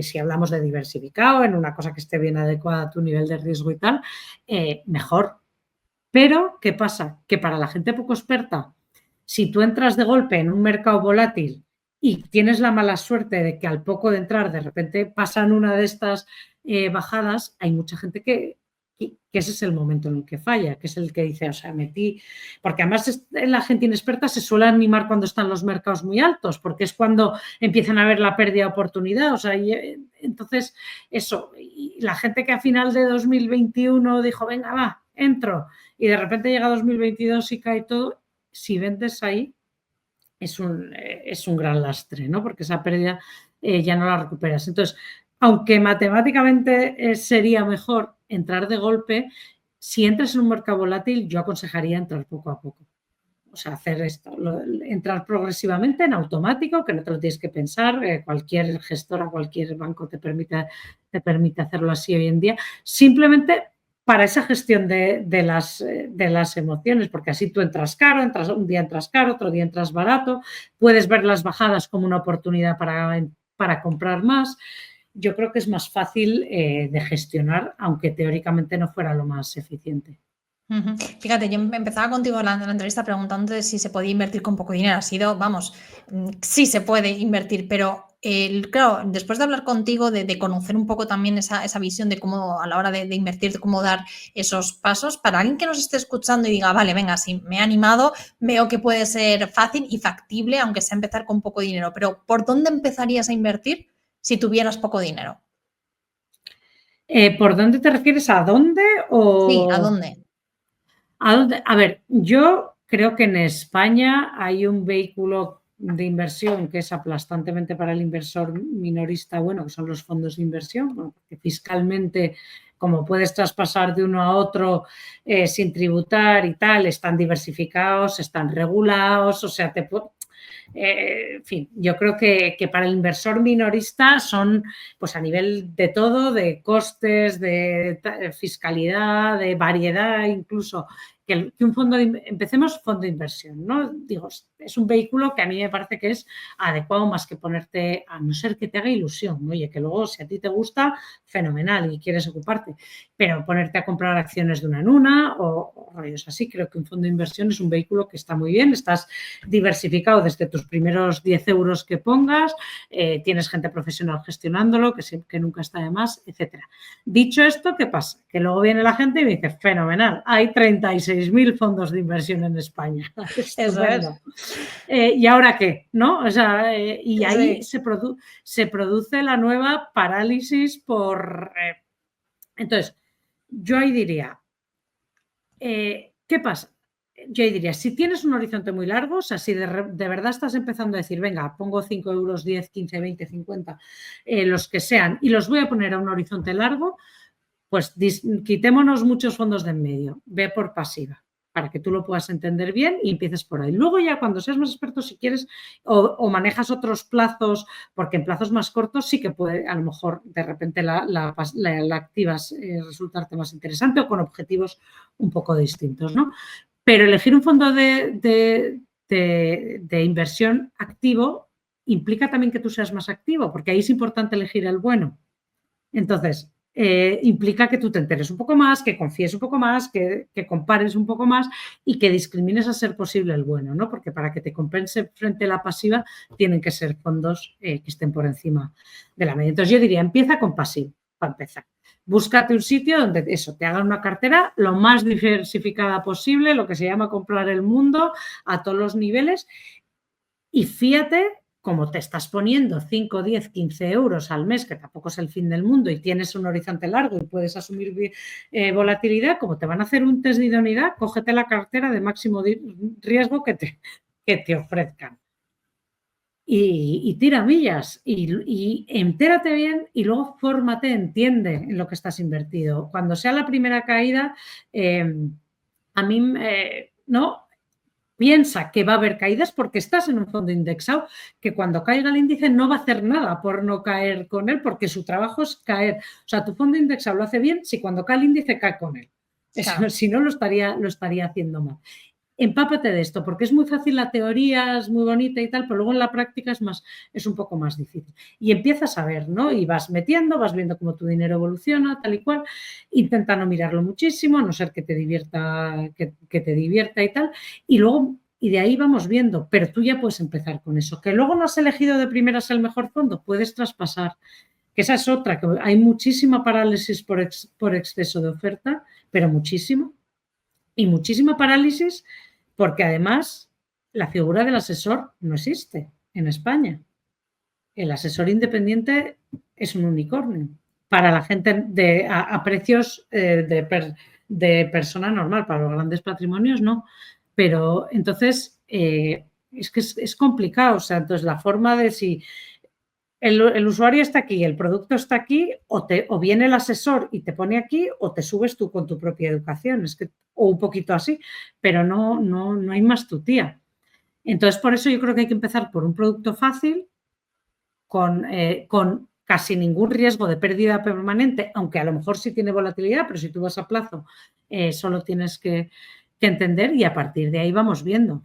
si hablamos de diversificado, en una cosa que esté bien adecuada a tu nivel de riesgo y tal, mejor. Pero, ¿qué pasa? Que para la gente poco experta, si tú entras de golpe en un mercado volátil y tienes la mala suerte de que al poco de entrar de repente pasan una de estas bajadas, hay mucha gente que ese es el momento en el que falla, que es el que dice, o sea, metí, porque además la gente inexperta se suele animar cuando están los mercados muy altos, porque es cuando empiezan a ver la pérdida de oportunidad, o sea, entonces eso, y la gente que a final de 2021 dijo, venga, va, entro, y de repente llega 2022 y cae todo, si vendes ahí, es un gran lastre, ¿no? Porque esa pérdida ya no la recuperas. Entonces, aunque matemáticamente sería mejor entrar de golpe, si entras en un mercado volátil, yo aconsejaría entrar poco a poco. o sea, hacer esto, entrar progresivamente en automático, que no te lo tienes que pensar, cualquier gestora, cualquier banco te permite hacerlo así hoy en día, simplemente para esa gestión de las emociones, porque así tú entras caro, un día entras caro, otro día entras barato, puedes ver las bajadas como una oportunidad para comprar más. Yo creo que es más fácil de gestionar, aunque teóricamente no fuera lo más eficiente. Fíjate, yo empezaba contigo la entrevista preguntándote si se podía invertir con poco dinero. Ha sido, vamos, sí se puede invertir, pero claro, después de hablar contigo, de conocer un poco también esa visión de cómo a la hora de invertir, de cómo dar esos pasos, para alguien que nos esté escuchando y diga, vale, venga, sí, me he animado, veo que puede ser fácil y factible, aunque sea empezar con poco dinero, pero ¿por dónde empezarías a invertir si tuvieras poco dinero? ¿Por dónde te refieres? ¿A dónde? Sí, ¿a dónde? A ver, yo creo que en España hay un vehículo de inversión que es aplastantemente para el inversor minorista, bueno, que son los fondos de inversión, bueno, que fiscalmente, como puedes traspasar de uno a otro sin tributar y tal, están diversificados, están regulados, o sea, en fin, yo creo que para el inversor minorista son, pues a nivel de todo, de costes, de fiscalidad, de variedad, incluso, que un fondo empecemos fondo de inversión, ¿no? Digo, es un vehículo que a mí me parece que es adecuado más que ponerte, a no ser que te haga ilusión, ¿no? Oye, que luego si a ti te gusta, fenomenal y quieres ocuparte, pero ponerte a comprar acciones de una en una o rollos así, creo que un fondo de inversión es un vehículo que está muy bien, estás diversificado desde tus primeros 10 euros que pongas, tienes gente profesional gestionándolo, que nunca está de más, etcétera. Dicho esto, ¿qué pasa? Que luego viene la gente y me dice, fenomenal, hay 36.000 fondos de inversión en España. Eso es. ¿Y ahora qué? ¿No? O sea, y ahí Sí. se produce la nueva parálisis por... Entonces, yo ahí diría, ¿qué pasa? Yo ahí diría, si tienes un horizonte muy largo, o sea, si de verdad estás empezando a decir, venga, pongo 5 euros, 10, 15, 20, 50, los que sean, y los voy a poner a un horizonte largo, pues quitémonos muchos fondos de en medio, ve por pasiva, para que tú lo puedas entender bien y empieces por ahí. Luego ya cuando seas más experto, si quieres, o manejas otros plazos, porque en plazos más cortos sí que puede, a lo mejor, de repente la activas resultarte más interesante o con objetivos un poco distintos, ¿no? Pero elegir un fondo de inversión activo implica también que tú seas más activo, porque ahí es importante elegir el bueno. Entonces, implica que tú te enteres un poco más, que confíes un poco más, que compares un poco más y que discrimines a ser posible el bueno, ¿no? Porque para que te compense frente a la pasiva tienen que ser fondos que estén por encima de la media. Entonces, yo diría, empieza con pasivo, para empezar. Búscate un sitio donde eso, te hagan una cartera lo más diversificada posible, lo que se llama comprar el mundo a todos los niveles y fíjate, como te estás poniendo 5, 10, 15 euros al mes, que tampoco es el fin del mundo y tienes un horizonte largo y puedes asumir volatilidad, como te van a hacer un test de idoneidad, cógete la cartera de máximo riesgo que te ofrezcan. Y tira millas y entérate bien y luego fórmate, entiende en lo que estás invertido. Cuando sea la primera caída, a mí, no, piensa que va a haber caídas porque estás en un fondo indexado, que cuando caiga el índice no va a hacer nada por no caer con él, porque su trabajo es caer. O sea, tu fondo indexado lo hace bien si cuando cae el índice cae con él. Claro. Si no, lo estaría haciendo mal. Empápate de esto, porque es muy fácil, la teoría es muy bonita y tal, pero luego en la práctica es un poco más difícil. Y empiezas a ver, ¿no? Y vas metiendo, vas viendo cómo tu dinero evoluciona, tal y cual. Intenta no mirarlo muchísimo, a no ser que te divierta, que te divierta y tal. Y luego, y de ahí vamos viendo, pero tú ya puedes empezar con eso. Que luego no has elegido de primeras el mejor fondo, puedes traspasar. Que esa es otra, que hay muchísima parálisis por exceso de oferta, pero muchísimo. Y muchísima parálisis porque además la figura del asesor no existe en España. El asesor independiente es un unicornio para la gente a precios de persona normal, para los grandes patrimonios no. Pero entonces es que es complicado. O sea, entonces la forma de si el usuario está aquí, el producto está aquí, o viene el asesor y te pone aquí, o te subes tú con tu propia educación, o un poquito así, pero no hay más tu tía. Entonces, por eso yo creo que hay que empezar por un producto fácil, con casi ningún riesgo de pérdida permanente, aunque a lo mejor sí tiene volatilidad, pero si tú vas a plazo, solo tienes que entender, y a partir de ahí vamos viendo.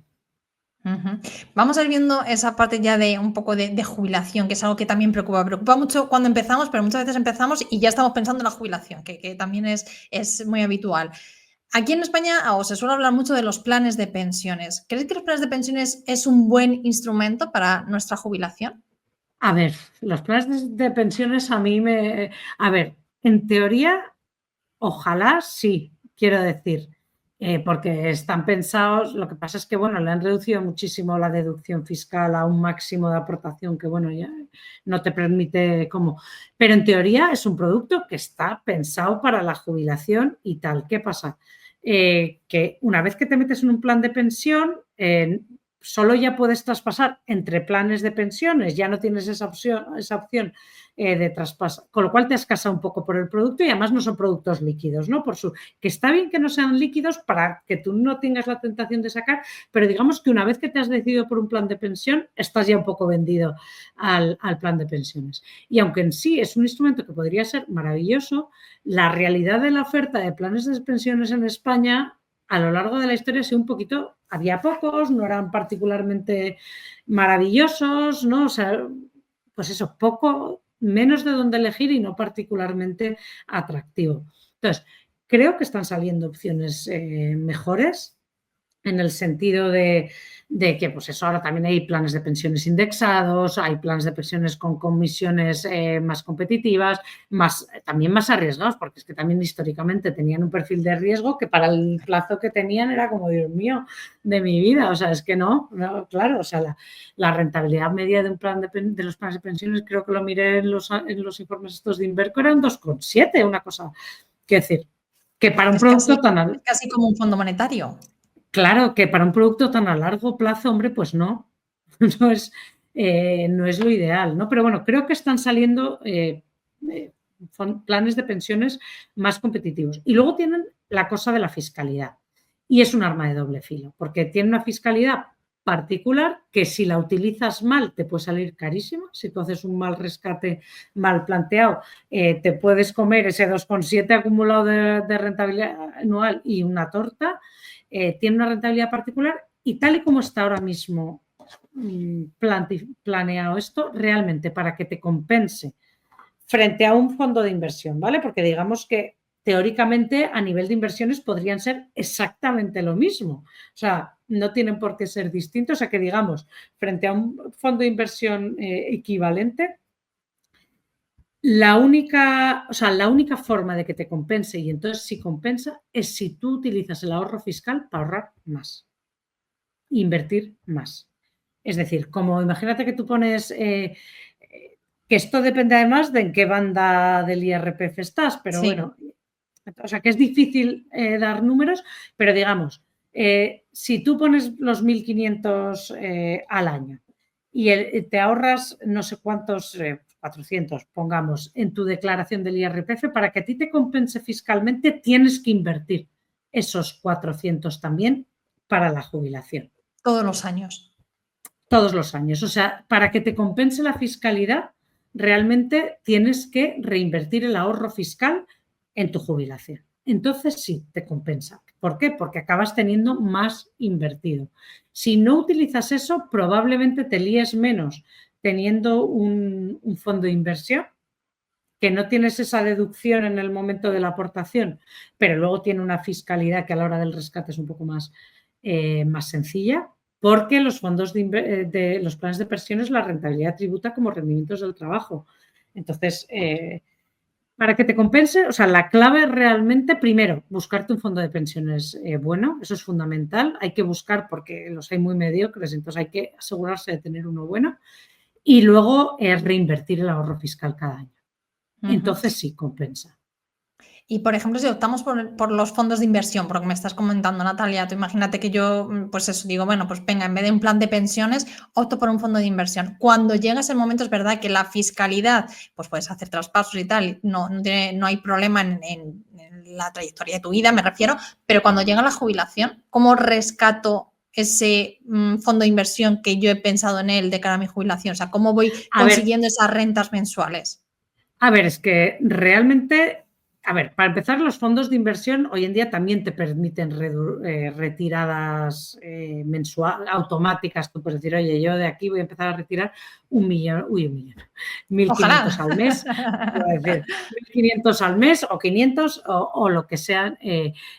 Vamos a ir viendo esa parte ya de un poco de jubilación, que es algo que también preocupa. Preocupa mucho cuando empezamos, pero muchas veces empezamos y ya estamos pensando en la jubilación, que también es muy habitual. Aquí en España se suele hablar mucho de los planes de pensiones. ¿Crees que los planes de pensiones es un buen instrumento para nuestra jubilación? A ver, los planes de pensiones a ver, en teoría, ojalá sí, quiero decir, porque están pensados. Lo que pasa es que, bueno, le han reducido muchísimo la deducción fiscal a un máximo de aportación que, bueno, ya no te permite pero en teoría es un producto que está pensado para la jubilación y tal. ¿Qué pasa? Que una vez que te metes en un plan de pensión, solo ya puedes traspasar entre planes de pensiones, ya no tienes esa opción de traspaso, con lo cual te has casado un poco por el producto, y además no son productos líquidos, ¿no? Que está bien que no sean líquidos para que tú no tengas la tentación de sacar, pero digamos que una vez que te has decidido por un plan de pensión, estás ya un poco vendido al plan de pensiones. Y aunque en sí es un instrumento que podría ser maravilloso, la realidad de la oferta de planes de pensiones en España a lo largo de la historia ha sido un poquito, había pocos, no eran particularmente maravillosos, ¿no? O sea, pues eso, menos de dónde elegir y no particularmente atractivo. Entonces, creo que están saliendo opciones mejores, en el sentido de que, pues eso, ahora también hay planes de pensiones indexados, hay planes de pensiones con comisiones más competitivas, también más arriesgados, porque es que también históricamente tenían un perfil de riesgo que para el plazo que tenían era como, Dios mío, de mi vida. O sea, es que no, claro, o sea, la rentabilidad media de un plan de los planes de pensiones, creo que lo miré en los informes estos de Inverco, eran 2,7, una cosa, quiero decir, que para un producto tan... Es casi como un fondo monetario. Claro, que para un producto tan a largo plazo, hombre, pues no, no es lo ideal, ¿no? Pero bueno, creo que están saliendo planes de pensiones más competitivos. Y luego tienen la cosa de la fiscalidad. Y es un arma de doble filo, porque tiene una fiscalidad particular que, si la utilizas mal, te puede salir carísima. Si tú haces un mal rescate, mal planteado, te puedes comer ese 2,7 acumulado de rentabilidad anual y una torta. Tiene una rentabilidad particular, y tal y como está ahora mismo planeado esto, realmente para que te compense frente a un fondo de inversión, ¿vale? Porque digamos que teóricamente a nivel de inversiones podrían ser exactamente lo mismo. O sea, no tienen por qué ser distintos. O sea, que digamos, frente a un fondo de inversión equivalente, la única forma de que te compense, y entonces sí compensa, es si tú utilizas el ahorro fiscal para ahorrar más, invertir más. Es decir, como imagínate que tú pones, que esto depende además de en qué banda del IRPF estás, pero sí. Bueno, o sea, que es difícil dar números, pero digamos, si tú pones los 1.500 al año y te ahorras no sé cuántos, 400, pongamos, en tu declaración del IRPF, para que a ti te compense fiscalmente, tienes que invertir esos 400 también para la jubilación. Todos los años. Todos los años. O sea, para que te compense la fiscalidad, realmente tienes que reinvertir el ahorro fiscal en tu jubilación. Entonces sí, te compensa. ¿Por qué? Porque acabas teniendo más invertido. Si no utilizas eso, probablemente te líes menos teniendo un fondo de inversión, que no tienes esa deducción en el momento de la aportación, pero luego tiene una fiscalidad que a la hora del rescate es un poco más sencilla, porque los fondos de los planes de pensiones, la rentabilidad tributa como rendimientos del trabajo. Entonces, para que te compense, o sea, la clave es realmente, primero, buscarte un fondo de pensiones bueno. Eso es fundamental. Hay que buscar, porque los hay muy mediocres, entonces hay que asegurarse de tener uno bueno. Y luego reinvertir el ahorro fiscal cada año. Entonces sí, compensa. Y, por ejemplo, si optamos por los fondos de inversión, por lo que me estás comentando, Natalia, tú imagínate que yo, pues eso, digo, bueno, pues venga, en vez de un plan de pensiones, opto por un fondo de inversión. Cuando llega ese momento, es verdad que la fiscalidad, pues puedes hacer traspasos y tal, no hay problema en la trayectoria de tu vida, me refiero, pero cuando llega la jubilación, ¿cómo rescato ese fondo de inversión que yo he pensado en él de cara a mi jubilación? O sea, ¿cómo voy consiguiendo esas rentas mensuales? A ver, es que realmente, a ver, para empezar, los fondos de inversión hoy en día también te permiten retiradas automáticas. Tú puedes decir, oye, yo de aquí voy a empezar a retirar 1.000.000, 1.500 al mes, puedo decir, 1.500 al mes o 500 o lo que sean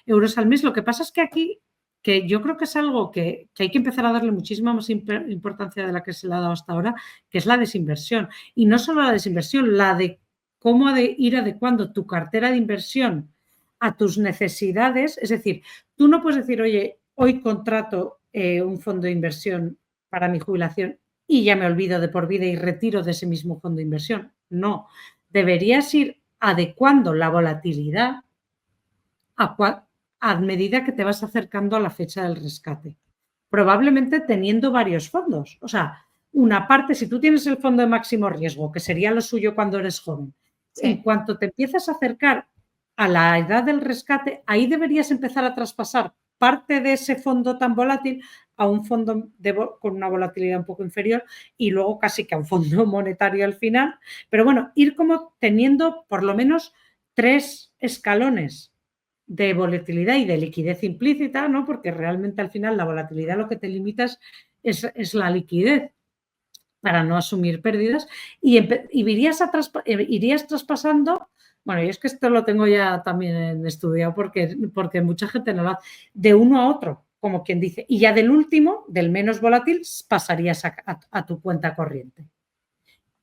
euros al mes. Lo que pasa es que aquí, que yo creo que es algo que hay que empezar a darle muchísima más importancia de la que se le ha dado hasta ahora, que es la desinversión. Y no solo la desinversión, la de cómo ir adecuando tu cartera de inversión a tus necesidades. Es decir, tú no puedes decir, oye, hoy contrato un fondo de inversión para mi jubilación y ya me olvido de por vida y retiro de ese mismo fondo de inversión. No, deberías ir adecuando la volatilidad a medida que te vas acercando a la fecha del rescate. Probablemente teniendo varios fondos. O sea, una parte, si tú tienes el fondo de máximo riesgo, que sería lo suyo cuando eres joven, sí, en cuanto te empiezas a acercar a la edad del rescate, ahí deberías empezar a traspasar parte de ese fondo tan volátil a un fondo con una volatilidad un poco inferior y luego casi que a un fondo monetario al final. Pero bueno, ir como teniendo por lo menos 3 escalones de volatilidad y de liquidez implícita, ¿no? Porque realmente al final la volatilidad lo que te limitas es la liquidez para no asumir pérdidas y irías traspasando. Bueno, y es que esto lo tengo ya también estudiado porque mucha gente no lo hace, de uno a otro, como quien dice, y ya del último, del menos volátil, pasarías a tu cuenta corriente.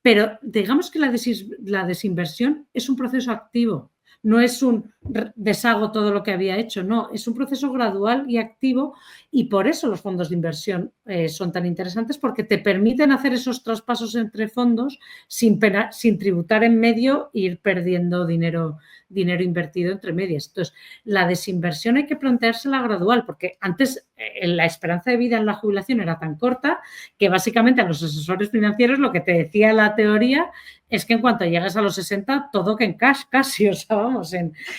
Pero digamos que la desinversión es un proceso activo. No es un deshago todo lo que había hecho, no, es un proceso gradual y activo y por eso los fondos de inversión son tan interesantes porque te permiten hacer esos traspasos entre fondos sin tributar en medio e ir perdiendo dinero invertido entre medias. Entonces, la desinversión hay que planteársela gradual porque antes la esperanza de vida en la jubilación era tan corta que básicamente a los asesores financieros lo que te decía la teoría es que en cuanto llegas a los 60 todo que en cash casi, o sea, vamos,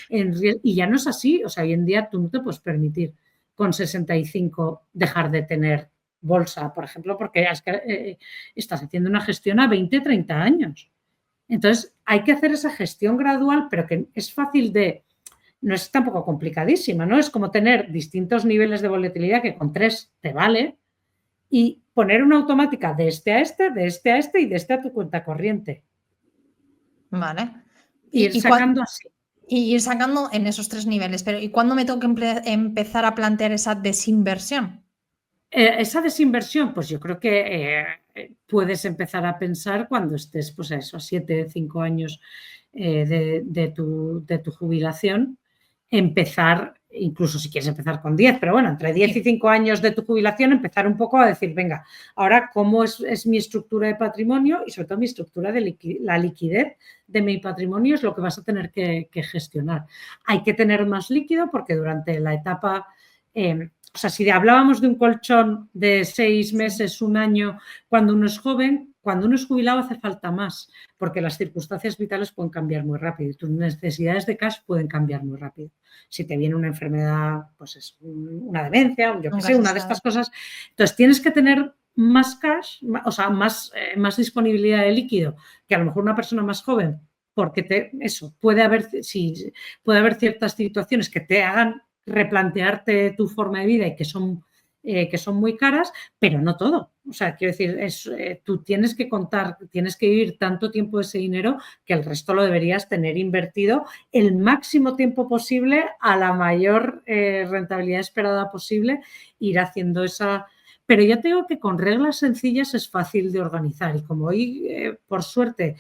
y ya no es así, o sea, hoy en día tú no te puedes permitir con 65 dejar de tener bolsa, por ejemplo, porque estás haciendo una gestión a 20, 30 años. Entonces, hay que hacer esa gestión gradual, pero que es fácil no es tampoco complicadísima, ¿no? Es como tener distintos niveles de volatilidad que con 3 te vale y poner una automática de este a este, de este a este y de este a tu cuenta corriente. Vale. Ir sacando así. Y ir sacando en esos 3 niveles. Pero ¿y cuándo me tengo que empezar a plantear esa desinversión? Esa desinversión, pues yo creo que puedes empezar a pensar cuando estés, pues a eso, a 7, 5 años de tu jubilación, empezar, incluso si quieres empezar con 10, pero bueno, entre 10 y 5 años de tu jubilación, empezar un poco a decir, venga, ahora cómo es mi estructura de patrimonio y sobre todo mi estructura de la liquidez de mi patrimonio es lo que vas a tener que gestionar. Hay que tener más líquido porque durante la etapa... o sea, si hablábamos de un colchón de 6 meses, un año, cuando uno es joven, cuando uno es jubilado hace falta más, porque las circunstancias vitales pueden cambiar muy rápido y tus necesidades de cash pueden cambiar muy rápido. Si te viene una enfermedad, pues es una demencia, yo qué sé, una de estas cosas. Entonces, tienes que tener más cash, o sea, más disponibilidad de líquido que a lo mejor una persona más joven, porque puede haber ciertas situaciones que te hagan replantearte tu forma de vida y que son muy caras, pero no todo. O sea, quiero decir, tú tienes que tienes que vivir tanto tiempo ese dinero que el resto lo deberías tener invertido el máximo tiempo posible a la mayor rentabilidad esperada posible, ir haciendo esa... Pero yo tengo que con reglas sencillas es fácil de organizar y como hoy, por suerte,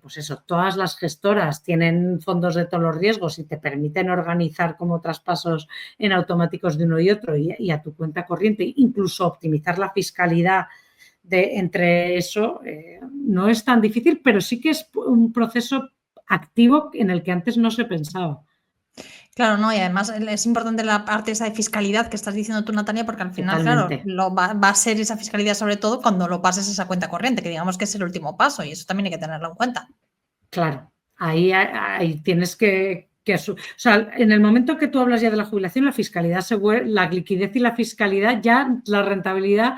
pues eso, todas las gestoras tienen fondos de todos los riesgos y te permiten organizar como traspasos en automáticos de uno y otro y a tu cuenta corriente, incluso optimizar la fiscalidad entre eso, no es tan difícil, pero sí que es un proceso activo en el que antes no se pensaba. Claro, no, y además es importante la parte esa de fiscalidad que estás diciendo tú, Natalia, porque al final, claro, Totalmente. va a ser esa fiscalidad sobre todo cuando lo pases a esa cuenta corriente, que digamos que es el último paso y eso también hay que tenerlo en cuenta. Claro, ahí tienes o sea, en el momento que tú hablas ya de la jubilación, la fiscalidad la liquidez y la fiscalidad, ya la rentabilidad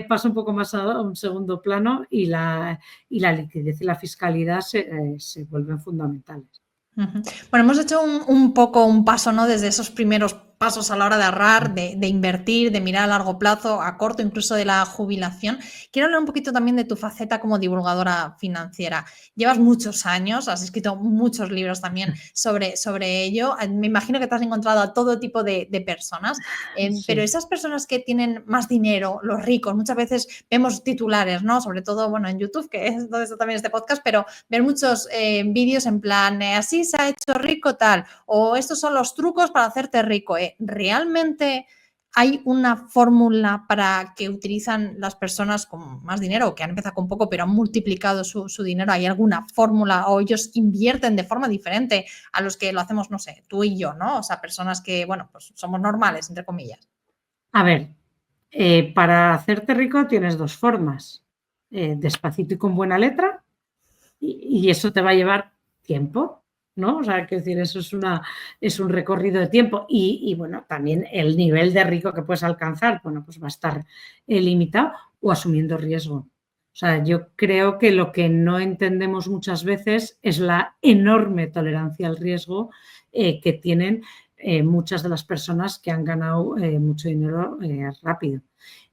pasa un poco más a un segundo plano y la liquidez y la fiscalidad se vuelven fundamentales. Ujú. Bueno, hemos hecho un poco un paso, ¿no? Desde esos primeros pasos a la hora de ahorrar, de invertir, de mirar a largo plazo, a corto, incluso de la jubilación. Quiero hablar un poquito también de tu faceta como divulgadora financiera. Llevas muchos años, has escrito muchos libros también sobre ello. Me imagino que te has encontrado a todo tipo de personas, pero Sí. esas personas que tienen más dinero, los ricos, muchas veces vemos titulares, ¿no? Sobre todo, bueno, en YouTube, que es donde está también este podcast, pero ver muchos vídeos en plan, así se ha hecho rico tal, o estos son los trucos para hacerte rico. ¿Realmente hay una fórmula para que utilizan las personas con más dinero o que han empezado con poco pero han multiplicado su dinero? ¿Hay alguna fórmula o ellos invierten de forma diferente a los que lo hacemos, no sé, tú y yo, ¿no? O sea, personas que, bueno, pues somos normales, entre comillas. A ver, para hacerte rico tienes dos formas, despacito y con buena letra, y eso te va a llevar tiempo, ¿no? O sea, quiero decir, eso es un recorrido de tiempo y, bueno, también el nivel de rico que puedes alcanzar, bueno, pues va a estar limitado o asumiendo riesgo. O sea, yo creo que lo que no entendemos muchas veces es la enorme tolerancia al riesgo que tienen muchas de las personas que han ganado mucho dinero rápido.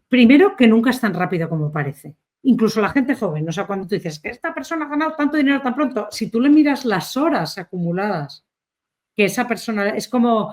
Primero, que nunca es tan rápido como parece. Incluso la gente joven, o sea, cuando tú dices que esta persona ha ganado tanto dinero tan pronto, si tú le miras las horas acumuladas, que esa persona, es como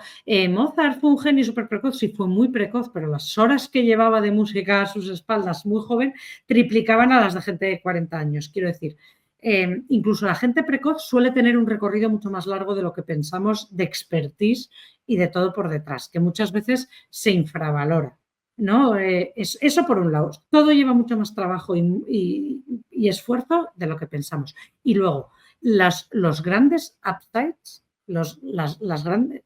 Mozart fue un genio súper precoz, sí fue muy precoz, pero las horas que llevaba de música a sus espaldas muy joven triplicaban a las de gente de 40 años, quiero decir. Incluso la gente precoz suele tener un recorrido mucho más largo de lo que pensamos de expertise y de todo por detrás, que muchas veces se infravalora. ¿No? Eso por un lado, todo lleva mucho más trabajo y esfuerzo de lo que pensamos. Y luego, los grandes upsides, las grandes,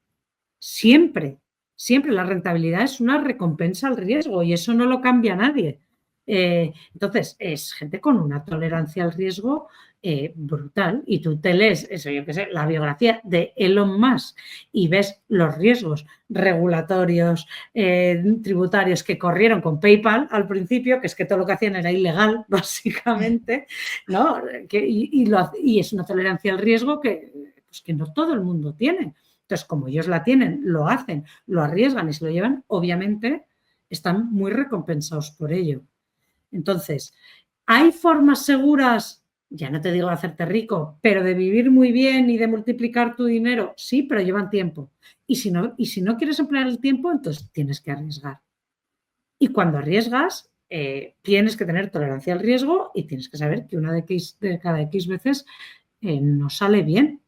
siempre, siempre la rentabilidad es una recompensa al riesgo y eso no lo cambia nadie. Entonces, es gente con una tolerancia al riesgo brutal y tú te lees, eso yo qué sé, la biografía de Elon Musk y ves los riesgos regulatorios, tributarios que corrieron con PayPal al principio, que es que todo lo que hacían era ilegal, básicamente, ¿no? Y es una tolerancia al riesgo pues que no todo el mundo tiene. Entonces, como ellos la tienen, lo hacen, lo arriesgan y se lo llevan, obviamente están muy recompensados por ello. Entonces, ¿hay formas seguras, ya no te digo de hacerte rico, pero de vivir muy bien y de multiplicar tu dinero? Sí, pero llevan tiempo. Y si no quieres emplear el tiempo, entonces tienes que arriesgar. Y cuando arriesgas, tienes que tener tolerancia al riesgo y tienes que saber que una de cada X veces no sale bien.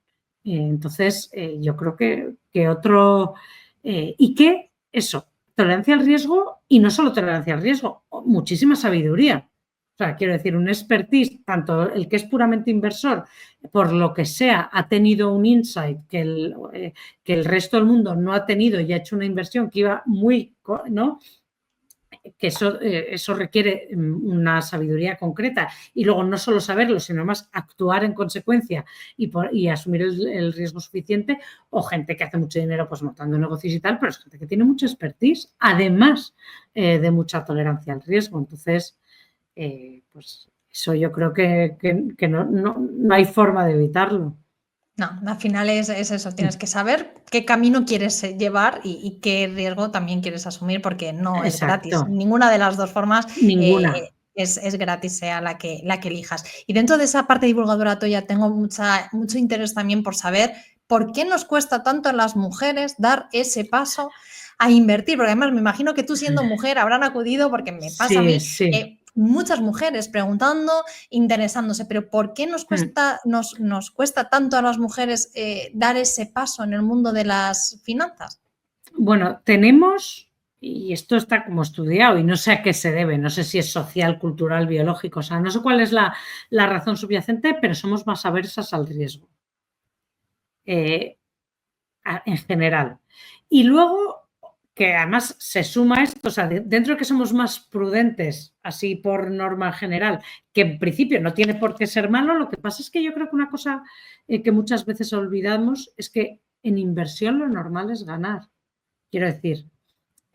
Entonces, yo creo que otro... y que eso, tolerancia al riesgo y no solo tolerancia al riesgo, muchísima sabiduría. O sea, quiero decir, un expertise, tanto el que es puramente inversor, por lo que sea, ha tenido un insight que el resto del mundo no ha tenido y ha hecho una inversión que iba muy, ¿no? Que eso requiere una sabiduría concreta y luego no solo saberlo, sino más actuar en consecuencia y asumir el riesgo suficiente, o gente que hace mucho dinero pues montando negocios y tal, pero es gente que tiene mucha expertise, además de mucha tolerancia al riesgo. Entonces, pues eso yo creo que no hay forma de evitarlo. No, al final es eso, tienes que saber qué camino quieres llevar y qué riesgo también quieres asumir, porque no es Exacto, gratis. Ninguna de las dos formas ninguna. es gratis, sea la que elijas. Y dentro de esa parte divulgadora tuya tengo mucho interés también por saber por qué nos cuesta tanto a las mujeres dar ese paso a invertir, porque además me imagino que tú siendo mujer habrán acudido, porque me pasa a Sí, mí, sí. muchas mujeres preguntando, interesándose, pero ¿por qué nos cuesta tanto a las mujeres dar ese paso en el mundo de las finanzas? Bueno, tenemos, y esto está como estudiado y no sé a qué se debe, no sé si es social, cultural, biológico, o sea, no sé cuál es la razón subyacente, pero somos más aversas al riesgo. en general. Y luego, que además se suma esto, o sea, dentro de que somos más prudentes, así por norma general, que en principio no tiene por qué ser malo, lo que pasa es que yo creo que una cosa que muchas veces olvidamos es que en inversión lo normal es ganar. Quiero decir,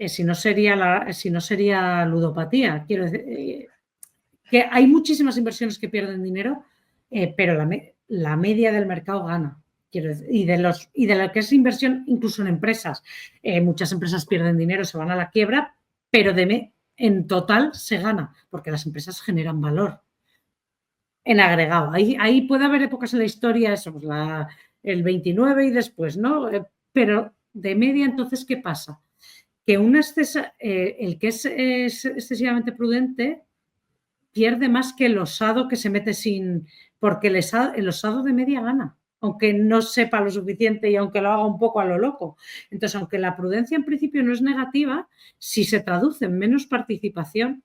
si no sería ludopatía. Quiero decir, que hay muchísimas inversiones que pierden dinero, pero la media del mercado gana. Quiero decir, y de lo que es inversión, incluso en empresas. Muchas empresas pierden dinero, se van a la quiebra, pero en total se gana, porque las empresas generan valor en agregado. Ahí puede haber épocas en la historia, eso, pues el 29 y después, ¿no? Pero de media, entonces, ¿qué pasa? Que el que es excesivamente prudente pierde más que el osado que se mete sin... Porque el osado de media gana, aunque no sepa lo suficiente y aunque lo haga un poco a lo loco. Entonces, aunque la prudencia en principio no es negativa, si se traduce en menos participación,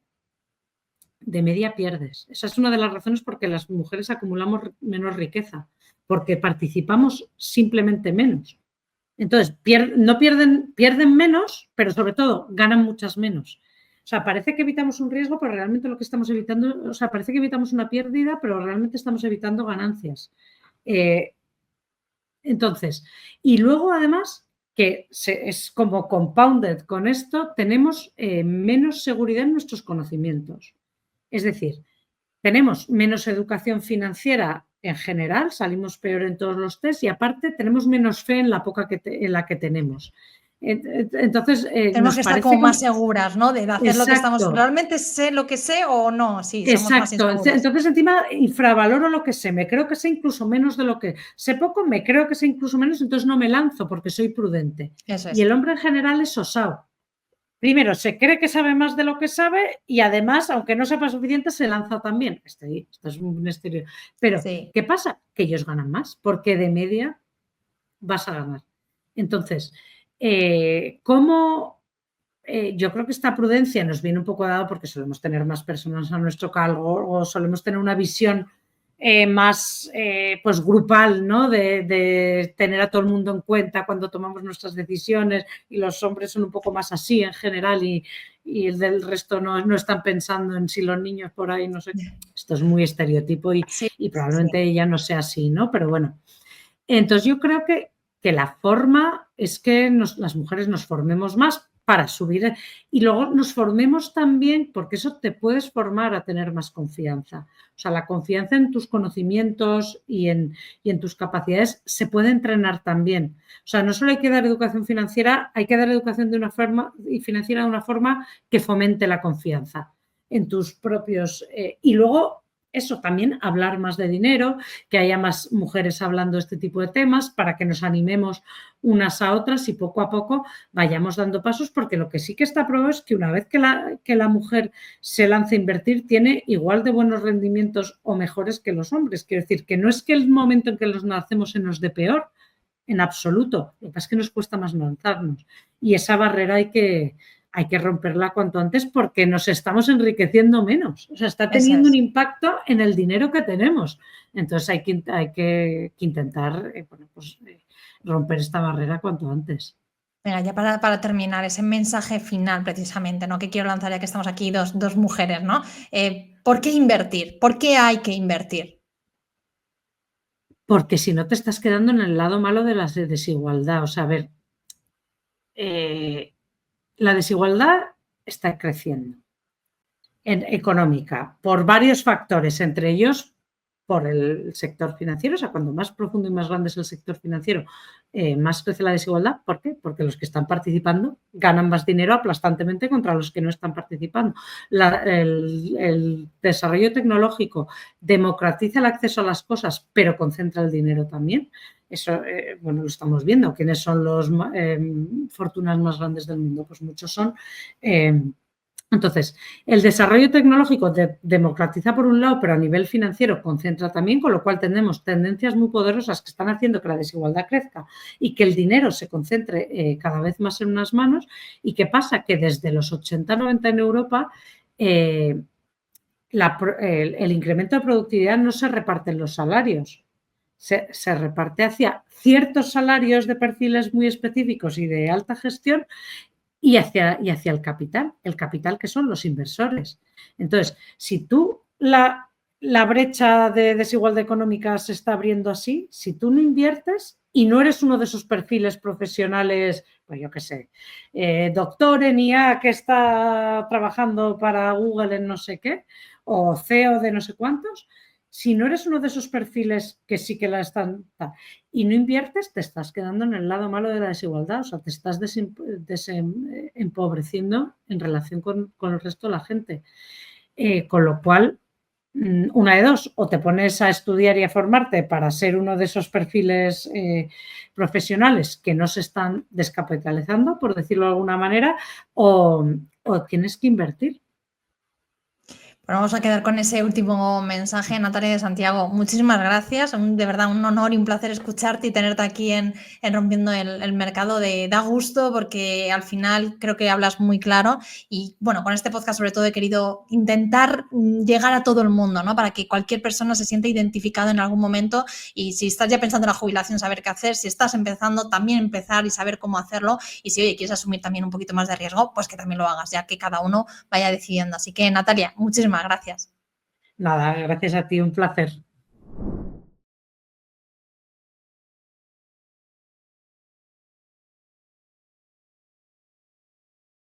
de media pierdes. Esa es una de las razones por que las mujeres acumulamos menos riqueza, porque participamos simplemente menos. Entonces, pierden menos, pero sobre todo ganan muchas menos. O sea, parece que evitamos un riesgo, pero realmente lo que estamos evitando, o sea, parece que evitamos una pérdida, pero realmente estamos evitando ganancias. Entonces, y luego además, que es como compounded con esto, tenemos menos seguridad en nuestros conocimientos. Es decir, tenemos menos educación financiera en general, salimos peor en todos los test y aparte tenemos menos fe en la poca en la que tenemos. Entonces, tenemos que estar como más seguras, ¿no? De hacer exacto, lo que estamos. ¿Realmente sé lo que sé o no? Sí, somos más inseguras. Entonces, encima, infravaloro lo que sé. Me creo que sé incluso menos de lo que sé poco, me creo que sé incluso menos, entonces no me lanzo porque soy prudente. Eso es. Y el hombre en general es osado. Primero, se cree que sabe más de lo que sabe y además, aunque no sepa suficiente, se lanza también. Esto es un exterior. Pero, sí. ¿Qué pasa? Que ellos ganan más, porque de media vas a ganar. Entonces, ¿cómo? Yo creo que esta prudencia nos viene un poco dado porque solemos tener más personas a nuestro cargo o solemos tener una visión más pues grupal, ¿no? De tener a todo el mundo en cuenta cuando tomamos nuestras decisiones y los hombres son un poco más así en general y el del resto no están pensando en si los niños por ahí, no sé. Esto es muy estereotipo y probablemente ella no sea así, ¿no? Pero bueno. Entonces yo creo que la forma es que las mujeres nos formemos más para subir y luego nos formemos también, porque eso te puedes formar a tener más confianza. O sea, la confianza en tus conocimientos y en tus capacidades se puede entrenar también. O sea, no solo hay que dar educación financiera, hay que dar educación de una forma y financiera de una forma que fomente la confianza en tus propios... y luego... Eso también, hablar más de dinero, que haya más mujeres hablando de este tipo de temas para que nos animemos unas a otras y poco a poco vayamos dando pasos, porque lo que sí que está probado es que una vez que la mujer se lanza a invertir tiene igual de buenos rendimientos o mejores que los hombres. Quiero decir, que no es que el momento en que los nacemos se nos dé peor, en absoluto. Lo que pasa es que nos cuesta más lanzarnos y esa barrera hay que romperla cuanto antes porque nos estamos enriqueciendo menos. O sea, está teniendo un impacto en el dinero que tenemos. Entonces hay que intentar romper esta barrera cuanto antes. Venga, ya para terminar, ese mensaje final precisamente, ¿no? Que quiero lanzar ya que estamos aquí dos mujeres, ¿no? ¿Por qué invertir? ¿Por qué hay que invertir? Porque si no te estás quedando en el lado malo de la desigualdad. O sea, a ver, la desigualdad está creciendo económica por varios factores, entre ellos por el sector financiero. O sea, cuando más profundo y más grande es el sector financiero, más crece la desigualdad. ¿Por qué? Porque los que están participando ganan más dinero aplastantemente contra los que no están participando. El desarrollo tecnológico democratiza el acceso a las cosas, pero concentra el dinero también. Eso, bueno, lo estamos viendo. ¿Quiénes son los fortunas más grandes del mundo? Pues muchos son... Entonces, el desarrollo tecnológico democratiza por un lado, pero a nivel financiero concentra también, con lo cual tenemos tendencias muy poderosas que están haciendo que la desigualdad crezca y que el dinero se concentre cada vez más en unas manos. ¿Y qué pasa? Que desde los 80-90 en Europa el incremento de productividad no se reparte en los salarios, se reparte hacia ciertos salarios de perfiles muy específicos y de alta gestión y hacia el capital que son los inversores. Entonces, si tú la brecha de desigualdad económica se está abriendo así, si tú no inviertes y no eres uno de esos perfiles profesionales, pues yo qué sé, doctor en IA que está trabajando para Google en no sé qué, o CEO de no sé cuántos, si no eres uno de esos perfiles que sí que la están y no inviertes, te estás quedando en el lado malo de la desigualdad, o sea, te estás empobreciendo en relación con el resto de la gente. Con lo cual, una de dos, o te pones a estudiar y a formarte para ser uno de esos perfiles profesionales que no se están descapitalizando, por decirlo de alguna manera, o tienes que invertir. Bueno, vamos a quedar con ese último mensaje, Natalia de Santiago. Muchísimas gracias. De verdad, un honor y un placer escucharte y tenerte aquí en Rompiendo el Mercado. Da gusto porque al final creo que hablas muy claro y bueno, con este podcast sobre todo he querido intentar llegar a todo el mundo, ¿no? Para que cualquier persona se sienta identificado en algún momento y si estás ya pensando en la jubilación, saber qué hacer. Si estás empezando, también empezar y saber cómo hacerlo. Y si, oye, quieres asumir también un poquito más de riesgo, pues que también lo hagas, ya que cada uno vaya decidiendo. Así que, Natalia, muchísimas gracias. Nada, gracias a ti, un placer.